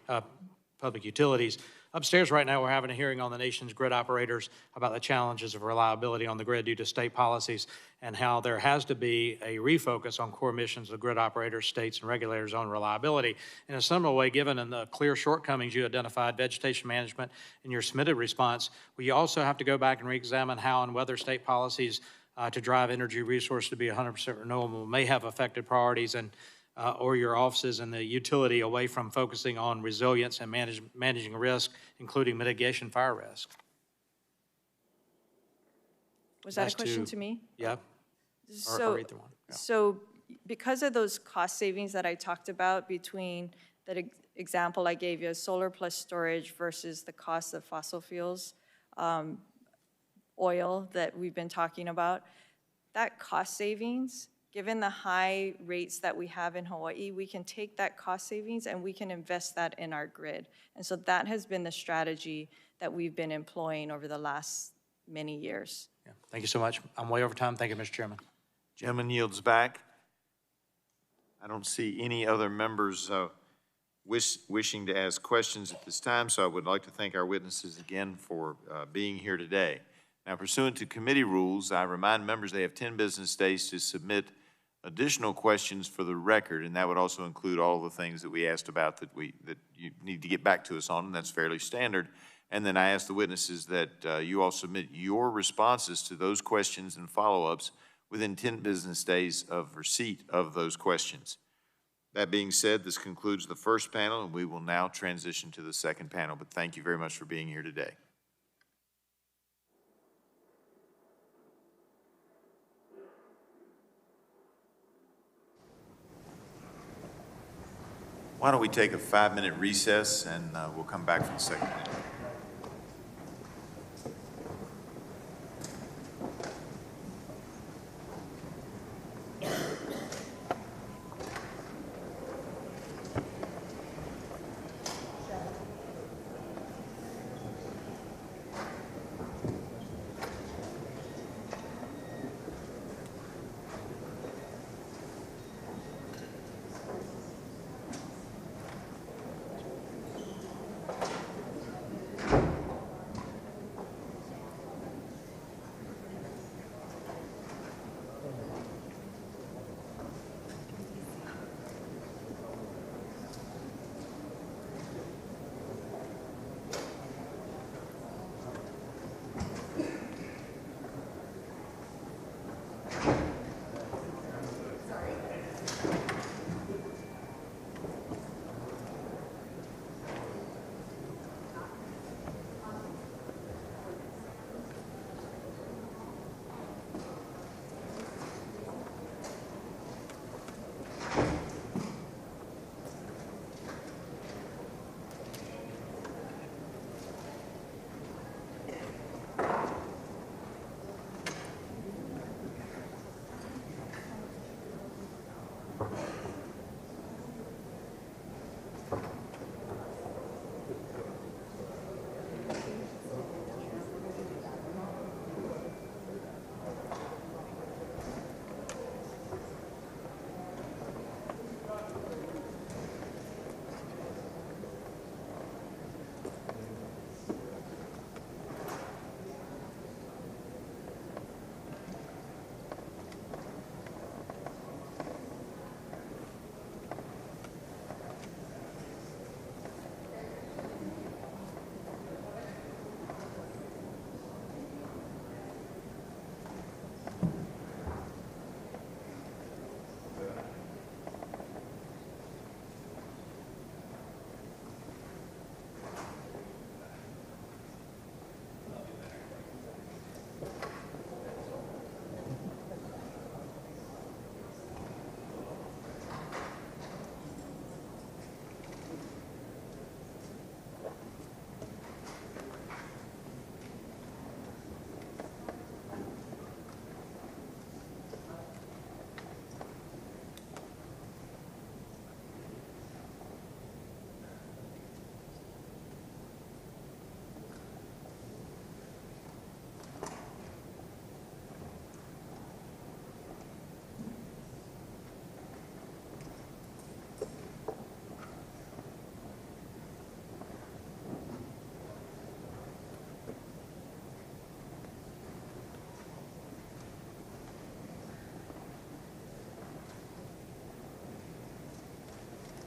Public Utilities. Upstairs right now, we're having a hearing on the nation's grid operators about the challenges of reliability on the grid due to state policies and how there has to be a refocus on core missions of grid operators, states, and regulators on reliability. In a similar way, given in the clear shortcomings you identified, vegetation management, in your submitted response, we also have to go back and re-examine how and whether state policies to drive energy resource to be 100% renewable may have affected priorities and or your offices and the utility away from focusing on resilience and managing risk, including mitigation fire risk. Was that a question to me? Yeah. So, or either one. Yeah. So because of those cost savings that I talked about between that example I gave you, solar plus storage versus the cost of fossil fuels, oil that we've been talking about, that cost savings, given the high rates that we have in Hawaii, we can take that cost savings and we can invest that in our grid. And so that has been the strategy that we've been employing over the last many years. Yeah. Thank you so much. I'm way over time. Thank you, Mr. Chairman. Gentleman yields back. I don't see any other members wishing to ask questions at this time, so I would like to thank our witnesses again for being here today. Now, pursuant to committee rules, I remind members they have 10 business days to submit additional questions for the record, and that would also include all the things that we asked about that you need to get back to us on, and that's fairly standard. And then I ask the witnesses that you all submit your responses to those questions and follow-ups within 10 business days of receipt of those questions. That being said, this concludes the first panel, and we will now transition to the second panel. But thank you very much for being here today. Why don't we take a 5-minute recess, and we'll come back for the second panel.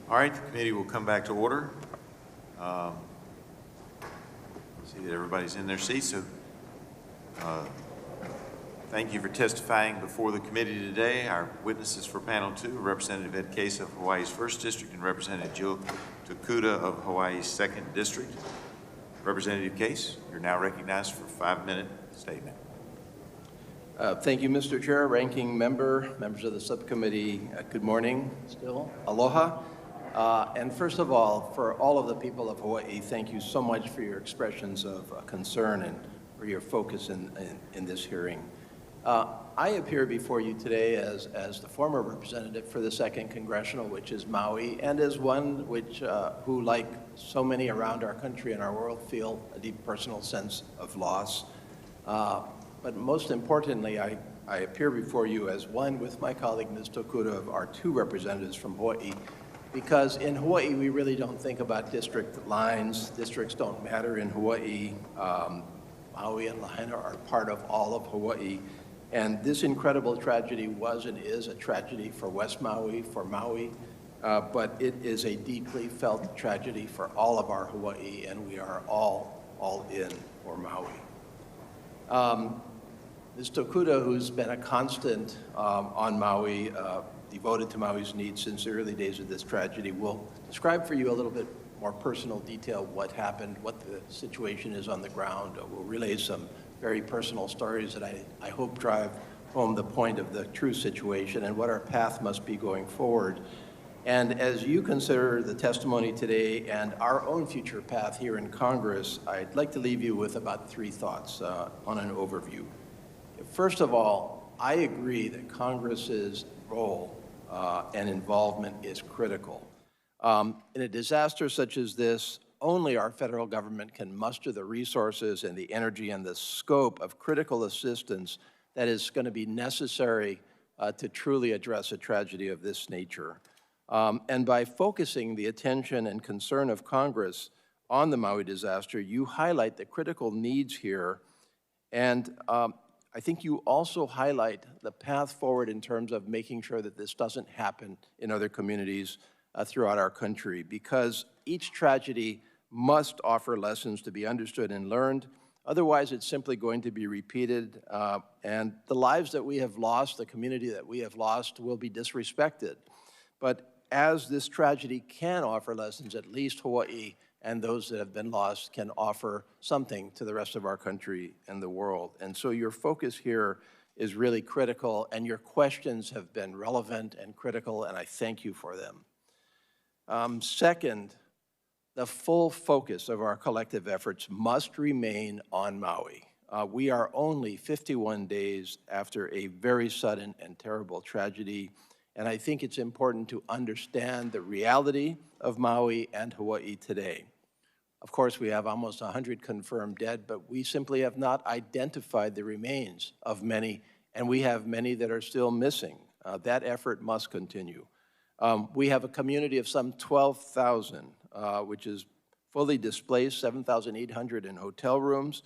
All right, the committee will come back to order. See that everybody's in their seats, so thank you for testifying before the committee today. Our witnesses for panel 2, Representative Ed Case of Hawaii's 1st District and Representative Jill Tokuda of Hawaii's 2nd District. Representative Case, you're now recognized for a 5-minute statement. Thank you, Mr. Chair, Ranking Member, members of the subcommittee. Good morning still. Aloha. And first of all, for all of the people of Hawaii, thank you so much for your expressions of concern and for your focus in this hearing. I appear before you today as the former representative for the 2nd Congressional, which is Maui, and as one who, like so many around our country and our world, feel a deep personal sense of loss. But most importantly, I appear before you as one with my colleague, Ms. Tokuda, of our 2 representatives from Hawaii, because in Hawaii, we really don't think about district lines. Districts don't matter in Hawaii. Maui and Lahaina are part of all of Hawaii. And this incredible tragedy was and is a tragedy for West Maui, for Maui, but it is a deeply felt tragedy for all of our Hawaii, and we are all in for Maui. Ms. Tokuda, who's been a constant on Maui, devoted to Maui's needs since the early days of this tragedy, will describe for you a little bit more personal detail what happened, what the situation is on the ground. We'll relay some very personal stories that I hope drive home the point of the true situation and what our path must be going forward. And as you consider the testimony today and our own future path here in Congress, I'd like to leave you with about 3 thoughts on an overview. First of all, I agree that Congress's role and involvement is critical. In a disaster such as this, only our federal government can muster the resources and the energy and the scope of critical assistance that is going to be necessary to truly address a tragedy of this nature. And by focusing the attention and concern of Congress on the Maui disaster, you highlight the critical needs here, and I think you also highlight the path forward in terms of making sure that this doesn't happen in other communities throughout our country, because each tragedy must offer lessons to be understood and learned. Otherwise, it's simply going to be repeated, and the lives that we have lost, the community that we have lost, will be disrespected. But as this tragedy can offer lessons, at least Hawaii and those that have been lost can offer something to the rest of our country and the world. And so your focus here is really critical, and your questions have been relevant and critical, and I thank you for them. Second, the full focus of our collective efforts must remain on Maui. We are only 51 days after a very sudden and terrible tragedy, and I think it's important to understand the reality of Maui and Hawaii today. Of course, we have almost 100 confirmed dead, but we simply have not identified the remains of many, and we have many that are still missing. That effort must continue. We have a community of some 12,000, which is fully displaced, 7,800 in hotel rooms,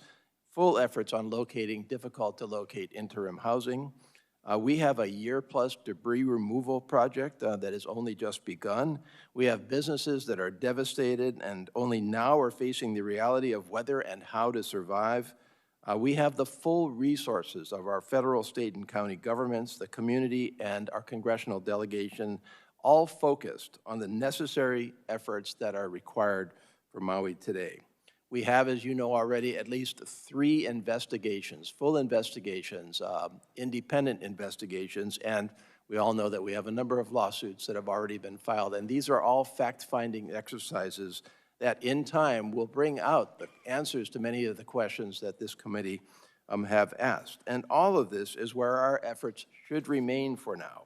full efforts on locating difficult-to-locate interim housing. We have a year-plus debris removal project that has only just begun. We have businesses that are devastated and only now are facing the reality of whether and how to survive. We have the full resources of our federal, state, and county governments, the community, and our congressional delegation, all focused on the necessary efforts that are required for Maui today. We have, as you know already, at least 3 investigations, full investigations, independent investigations, and we all know that we have a number of lawsuits that have already been filed, and these are all fact-finding exercises that in time will bring out the answers to many of the questions that this committee have asked. And all of this is where our efforts should remain for now.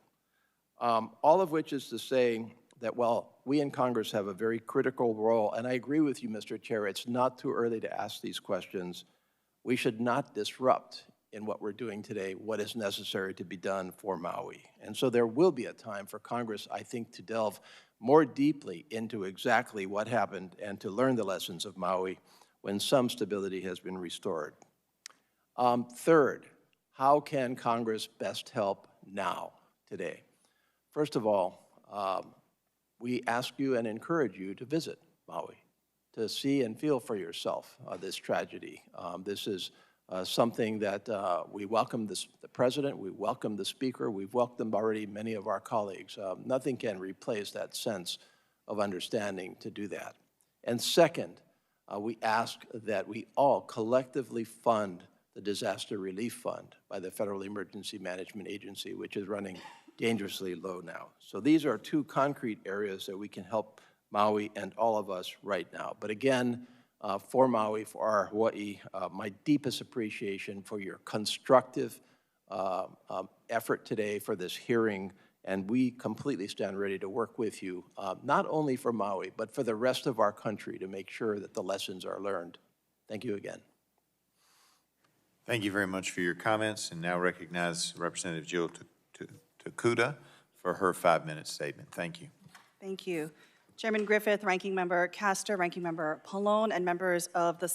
All of which is to say that while we in Congress have a very critical role, and I agree with you, Mr. Chair, it's not too early to ask these questions, we should not disrupt in what we're doing today what is necessary to be done for Maui. And so there will be a time for Congress, I think, to delve more deeply into exactly what happened and to learn the lessons of Maui when some stability has been restored. Third, how can Congress best help now, today? First of all, we ask you and encourage you to visit Maui, to see and feel for yourself this tragedy. This is something that we welcome the President, we welcome the Speaker, we've welcomed already many of our colleagues. Nothing can replace that sense of understanding to do that. And second, we ask that we all collectively fund the Disaster Relief Fund by the Federal Emergency Management Agency, which is running dangerously low now. So these are two concrete areas that we can help Maui and all of us right now. But again, for Maui, for our Hawaii, my deepest appreciation for your constructive effort today for this hearing, and we completely stand ready to work with you, not only for Maui, but for the rest of our country to make sure that the lessons are learned. Thank you again. Thank you very much for your comments, and now recognize Representative Jill Takuda for her 5-minute statement. Thank you. Thank you. Chairman Griffith, Ranking Member Castor, Ranking Member Pallone, and members of the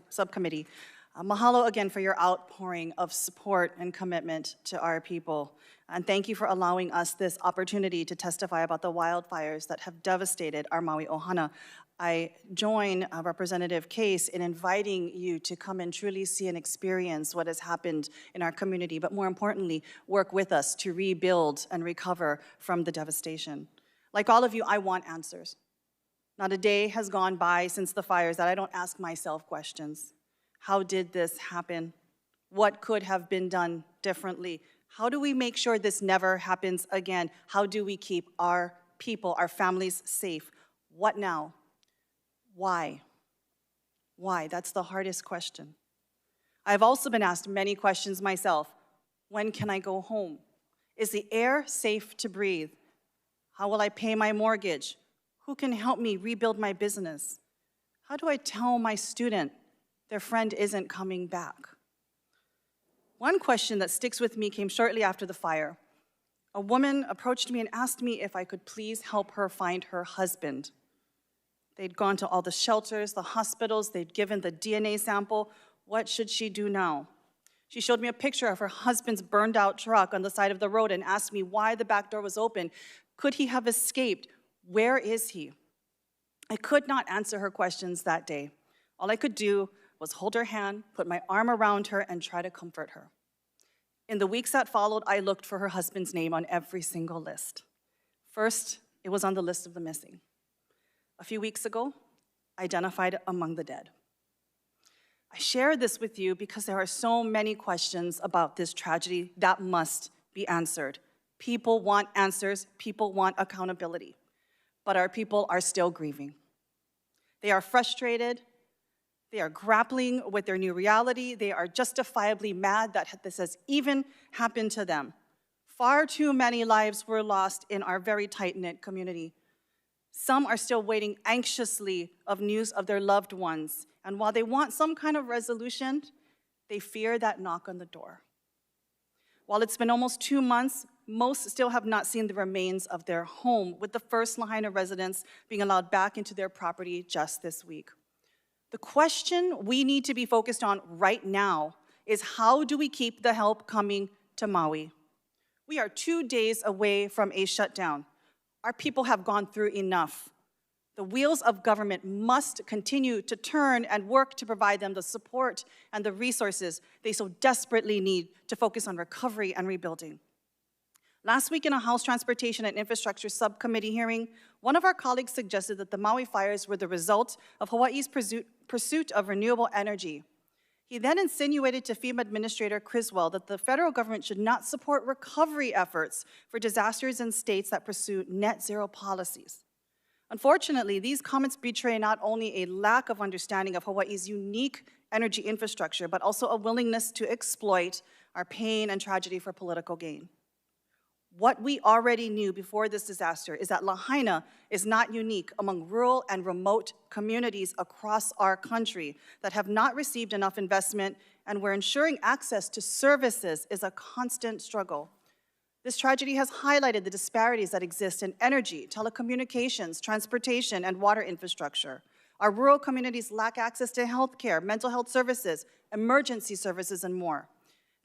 subcommittee. Mahalo again for your outpouring of support and commitment to our people. And thank you for allowing us this opportunity to testify about the wildfires that have devastated our Maui ohana. I join Representative Case in inviting you to come and truly see and experience what has happened in our community, but more importantly, work with us to rebuild and recover from the devastation. Like all of you, I want answers. Not a day has gone by since the fires that I don't ask myself questions. How did this happen? What could have been done differently? How do we make sure this never happens again? How do we keep our people, our families safe? What now? Why? Why? That's the hardest question. I've also been asked many questions myself. When can I go home? Is the air safe to breathe? How will I pay my mortgage? Who can help me rebuild my business? How do I tell my student their friend isn't coming back? One question that sticks with me came shortly after the fire. A woman approached me and asked me if I could please help her find her husband. They'd gone to all the shelters, the hospitals, they'd given the DNA sample. What should she do now? She showed me a picture of her husband's burned out truck on the side of the road and asked me why the back door was open. Could he have escaped? Where is he? I could not answer her questions that day. All I could do was hold her hand, put my arm around her, and try to comfort her. In the weeks that followed, I looked for her husband's name on every single list. First, it was on the list of the missing. A few weeks ago, identified among the dead. I share this with you because there are so many questions about this tragedy that must be answered. People want answers, people want accountability, but our people are still grieving. They are frustrated, they are grappling with their new reality, they are justifiably mad that this has even happened to them. Far too many lives were lost in our very tight-knit community. Some are still waiting anxiously of news of their loved ones, and while they want some kind of resolution, they fear that knock on the door. While it's been almost 2 months, most still have not seen the remains of their home, with the first Lahaina residents being allowed back into their property just this week. The question we need to be focused on right now is how do we keep the help coming to Maui? We are 2 days away from a shutdown. Our people have gone through enough. The wheels of government must continue to turn and work to provide them the support and the resources they so desperately need to focus on recovery and rebuilding. Last week in a House Transportation and Infrastructure Subcommittee hearing, one of our colleagues suggested that the Maui fires were the result of Hawaii's pursuit of renewable energy. He then insinuated to FEMA Administrator Criswell that the federal government should not support recovery efforts for disasters in states that pursue net zero policies. Unfortunately, these comments betray not only a lack of understanding of Hawaii's unique energy infrastructure, but also a willingness to exploit our pain and tragedy for political gain. What we already knew before this disaster is that Lahaina is not unique among rural and remote communities across our country that have not received enough investment and where ensuring access to services is a constant struggle. This tragedy has highlighted the disparities that exist in energy, telecommunications, transportation, and water infrastructure. Our rural communities lack access to health care, mental health services, emergency services, and more.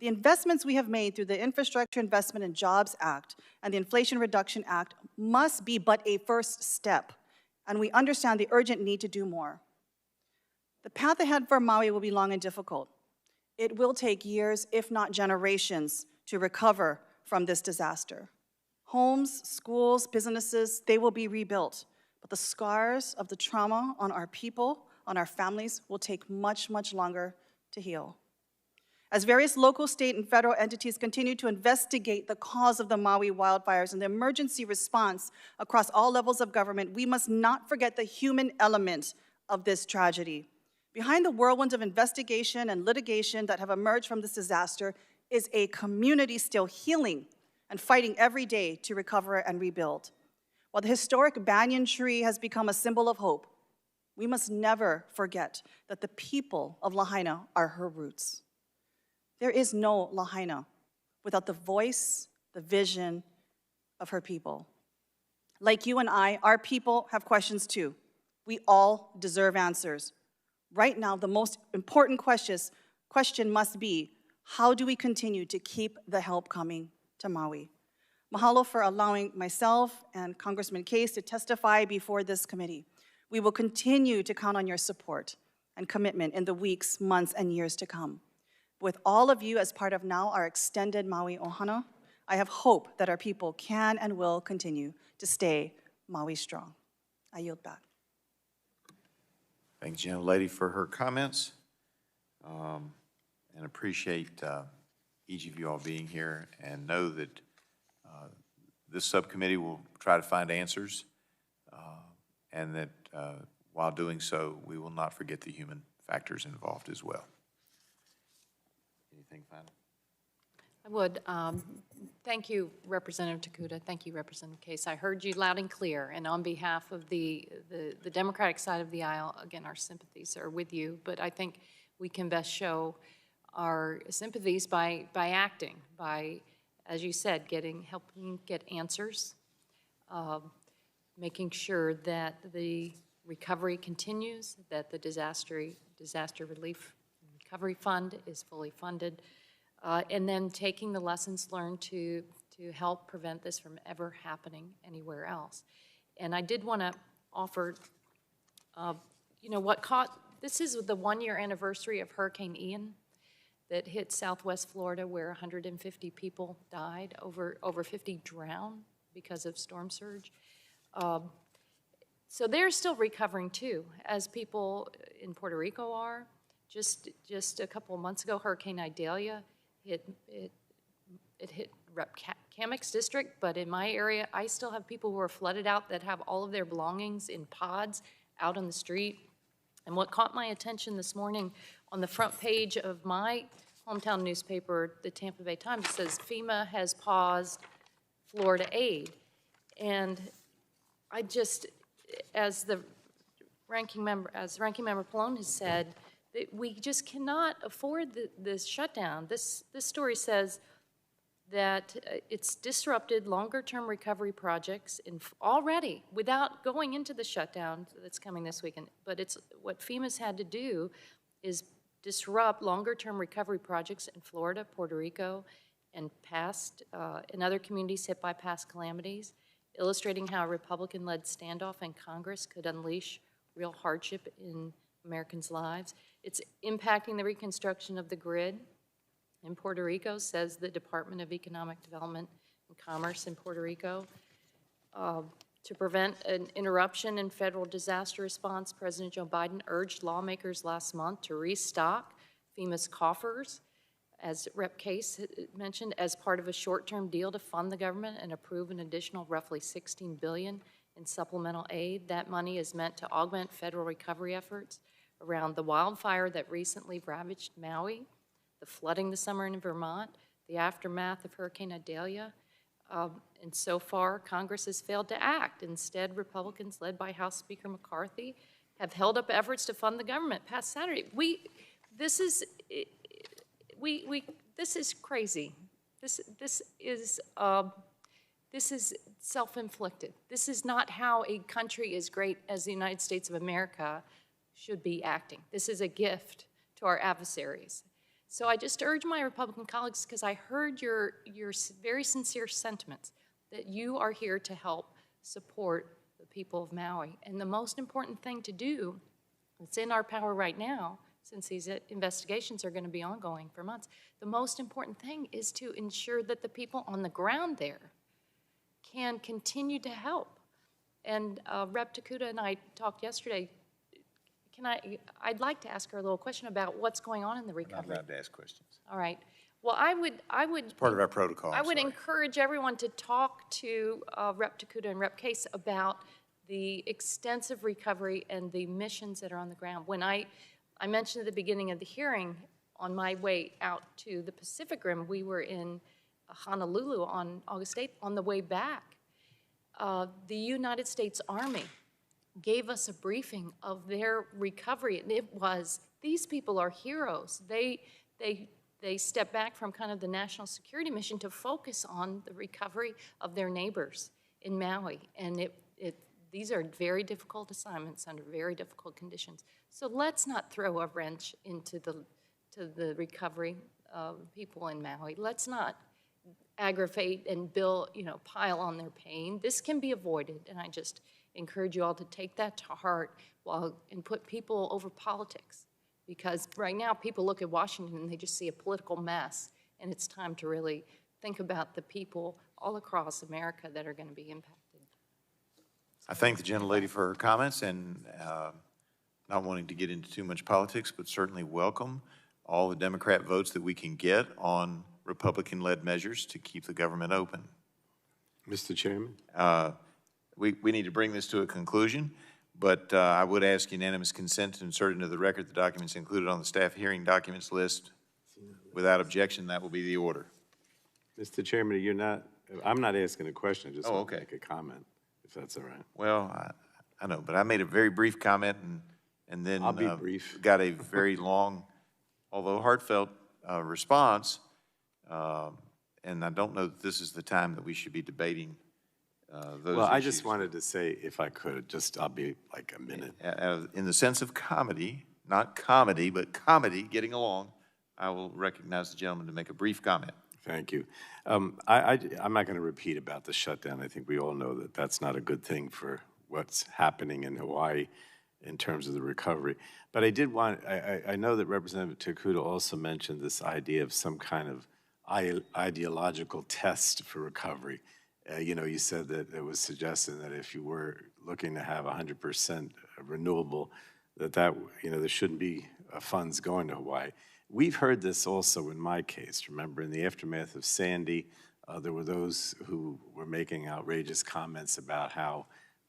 The investments we have made through the Infrastructure Investment and Jobs Act and the Inflation Reduction Act must be but a first step, and we understand the urgent need to do more. The path ahead for Maui will be long and difficult. It will take years, if not generations, to recover from this disaster. Homes, schools, businesses, they will be rebuilt, but the scars of the trauma on our people, on our families, will take much, much longer to heal. As various local, state, and federal entities continue to investigate the cause of the Maui wildfires and the emergency response across all levels of government, we must not forget the human element of this tragedy. Behind the whirlwinds of investigation and litigation that have emerged from this disaster is a community still healing and fighting every day to recover and rebuild. While the historic banyan tree has become a symbol of hope, we must never forget that the people of Lahaina are her roots. There is no Lahaina without the voice, the vision of her people. Like you and I, our people have questions too. We all deserve answers. Right now, the most important question must be, how do we continue to keep the help coming to Maui? Mahalo for allowing myself and Congressman Case to testify before this committee. We will continue to count on your support and commitment in the weeks, months, and years to come. With all of you as part of now our extended Maui Ohana, I have hope that our people can and will continue to stay Maui strong. I yield back. Thanks, young lady, for her comments, and appreciate each of you all being here, and know that this subcommittee will try to find answers, and that while doing so, we will not forget the human factors involved as well. Anything final? I would. Thank you, Representative Takuda. Thank you, Representative Case. I heard you loud and clear, and on behalf of the Democratic side of the aisle, again, our sympathies are with you, but I think we can best show our sympathies by acting, by, as you said, helping get answers, making sure that the recovery continues, that the disaster relief recovery fund is fully funded, and then taking the lessons learned to help prevent this from ever happening anywhere else. And I did want to offer, this is the 1-year anniversary of Hurricane Ian that hit Southwest Florida, where 150 people died, over 50 drowned because of storm surge. So they're still recovering too, as people in Puerto Rico are. Just a couple of months ago, Hurricane Idalia it hit Rep. Kamek's district, but in my area, I still have people who are flooded out that have all of their belongings in pods out on the street. And what caught my attention this morning on the front page of my hometown newspaper, the Tampa Bay Times, says FEMA has paused Florida aid. And I just, as Ranking Member Pallone has said, that we just cannot afford this shutdown. This story says that it's disrupted longer-term recovery projects already without going into the shutdown that's coming this weekend. But it's what FEMA's had to do is disrupt longer-term recovery projects in Florida, Puerto Rico, and in other communities hit by past calamities, illustrating how a Republican-led standoff in Congress could unleash real hardship in Americans' lives. It's impacting the reconstruction of the grid in Puerto Rico, says the Department of Economic Development and Commerce in Puerto Rico. To prevent an interruption in federal disaster response, President Joe Biden urged lawmakers last month to restock FEMA's coffers, as Rep. Case mentioned, as part of a short-term deal to fund the government and approve an additional roughly $16 billion in supplemental aid. That money is meant to augment federal recovery efforts around the wildfire that recently ravaged Maui, the flooding this summer in Vermont, the aftermath of Hurricane Idalia. And so far, Congress has failed to act. Instead, Republicans, led by House Speaker McCarthy, have held up efforts to fund the government past Saturday. This is crazy. This is self-inflicted. This is not how a country as great as the United States of America should be acting. This is a gift to our adversaries. So I just urge my Republican colleagues, because I heard your very sincere sentiments, that you are here to help support the people of Maui. And the most important thing to do, it's in our power right now, since these investigations are going to be ongoing for months, the most important thing is to ensure that the people on the ground there can continue to help. And Rep. Takuda and I talked yesterday. I'd like to ask her a little question about what's going on in the recovery. I'm not allowed to ask questions. All right. Well, I would. It's part of our protocol. I would encourage everyone to talk to Rep. Takuda and Rep. Case about the extensive recovery and the missions that are on the ground. When I mentioned at the beginning of the hearing, on my way out to the Pacific Rim, we were in Honolulu on August 8th. On the way back, the United States Army gave us a briefing of their recovery, and it was, these people are heroes. They step back from kind of the national security mission to focus on the recovery of their neighbors in Maui, and these are very difficult assignments under very difficult conditions. So let's not throw a wrench into the recovery of people in Maui. Let's not aggravate and pile on their pain. This can be avoided, and I just encourage you all to take that to heart and put people over politics. Because right now people look at Washington and they just see a political mess, and it's time to really think about the people all across America that are going to be impacted. I thank the gentlelady for her comments, and not wanting to get into too much politics, but certainly welcome all the Democrat votes that we can get on Republican-led measures to keep the government open. Mr. Chairman? We need to bring this to a conclusion, but I would ask unanimous consent to insert into the record the documents included on the staff hearing documents list. Without objection, that will be the order. Mr. Chairman, I'm not asking a question, I just want to okay. make a comment, if that's all right. Well, I know, but I made a very brief comment and then I'll be brief. Got a very long, although heartfelt response, and I don't know that this is the time that we should be debating those Well, I issues. just wanted to say, if I could, I'll be like a minute. In the sense of comedy, not comedy, but comedy, getting along, I will recognize the gentleman to make a brief comment. Thank you. I'm not going to repeat about the shutdown. I think we all know that that's not a good thing for what's happening in Hawaii in terms of the recovery. But I did want, I know that Representative Takuda also mentioned this idea of some kind of ideological test for recovery. You said that it was suggesting that if you were looking to have 100% renewable, that there shouldn't be funds going to Hawaii. We've heard this also in my case. Remember, in the aftermath of Sandy, there were those who were making outrageous comments about how,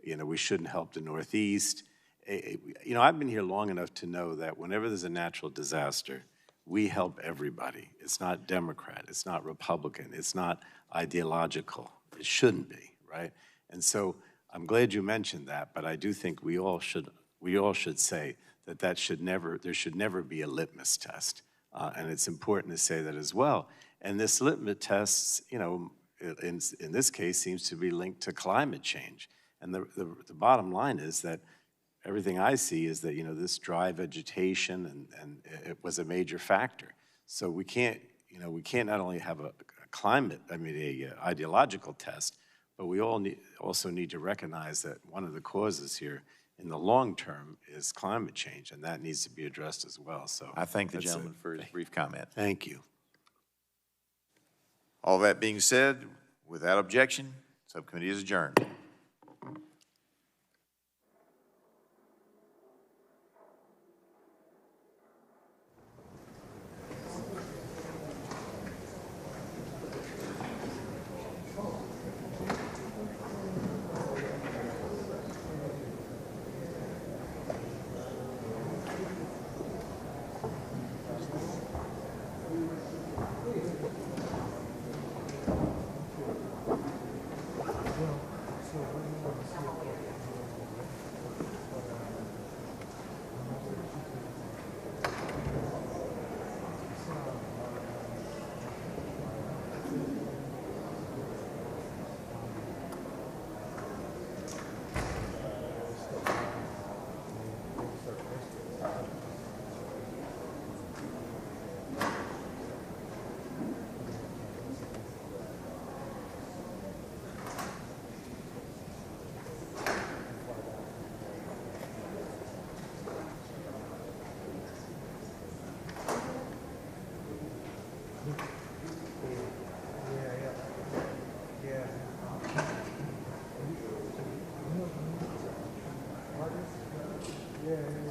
we shouldn't help the Northeast. I've been here long enough to know that whenever there's a natural disaster, we help everybody. It's not Democrat, it's not Republican, it's not ideological. It shouldn't be, right? And so I'm glad you mentioned that, but I do think we all should say that there should never be a litmus test. And it's important to say that as well. And this litmus test, in this case, seems to be linked to climate change. And the bottom line is that everything I see is that, this dry vegetation and it was a major factor. So we can't not only have a ideological test, but we also need to recognize that one of the causes here in the long term is climate change, and that needs to be addressed as well. So I thank the gentleman for his brief comment. Thank you. All that being said, without objection, subcommittee is adjourned. Yeah.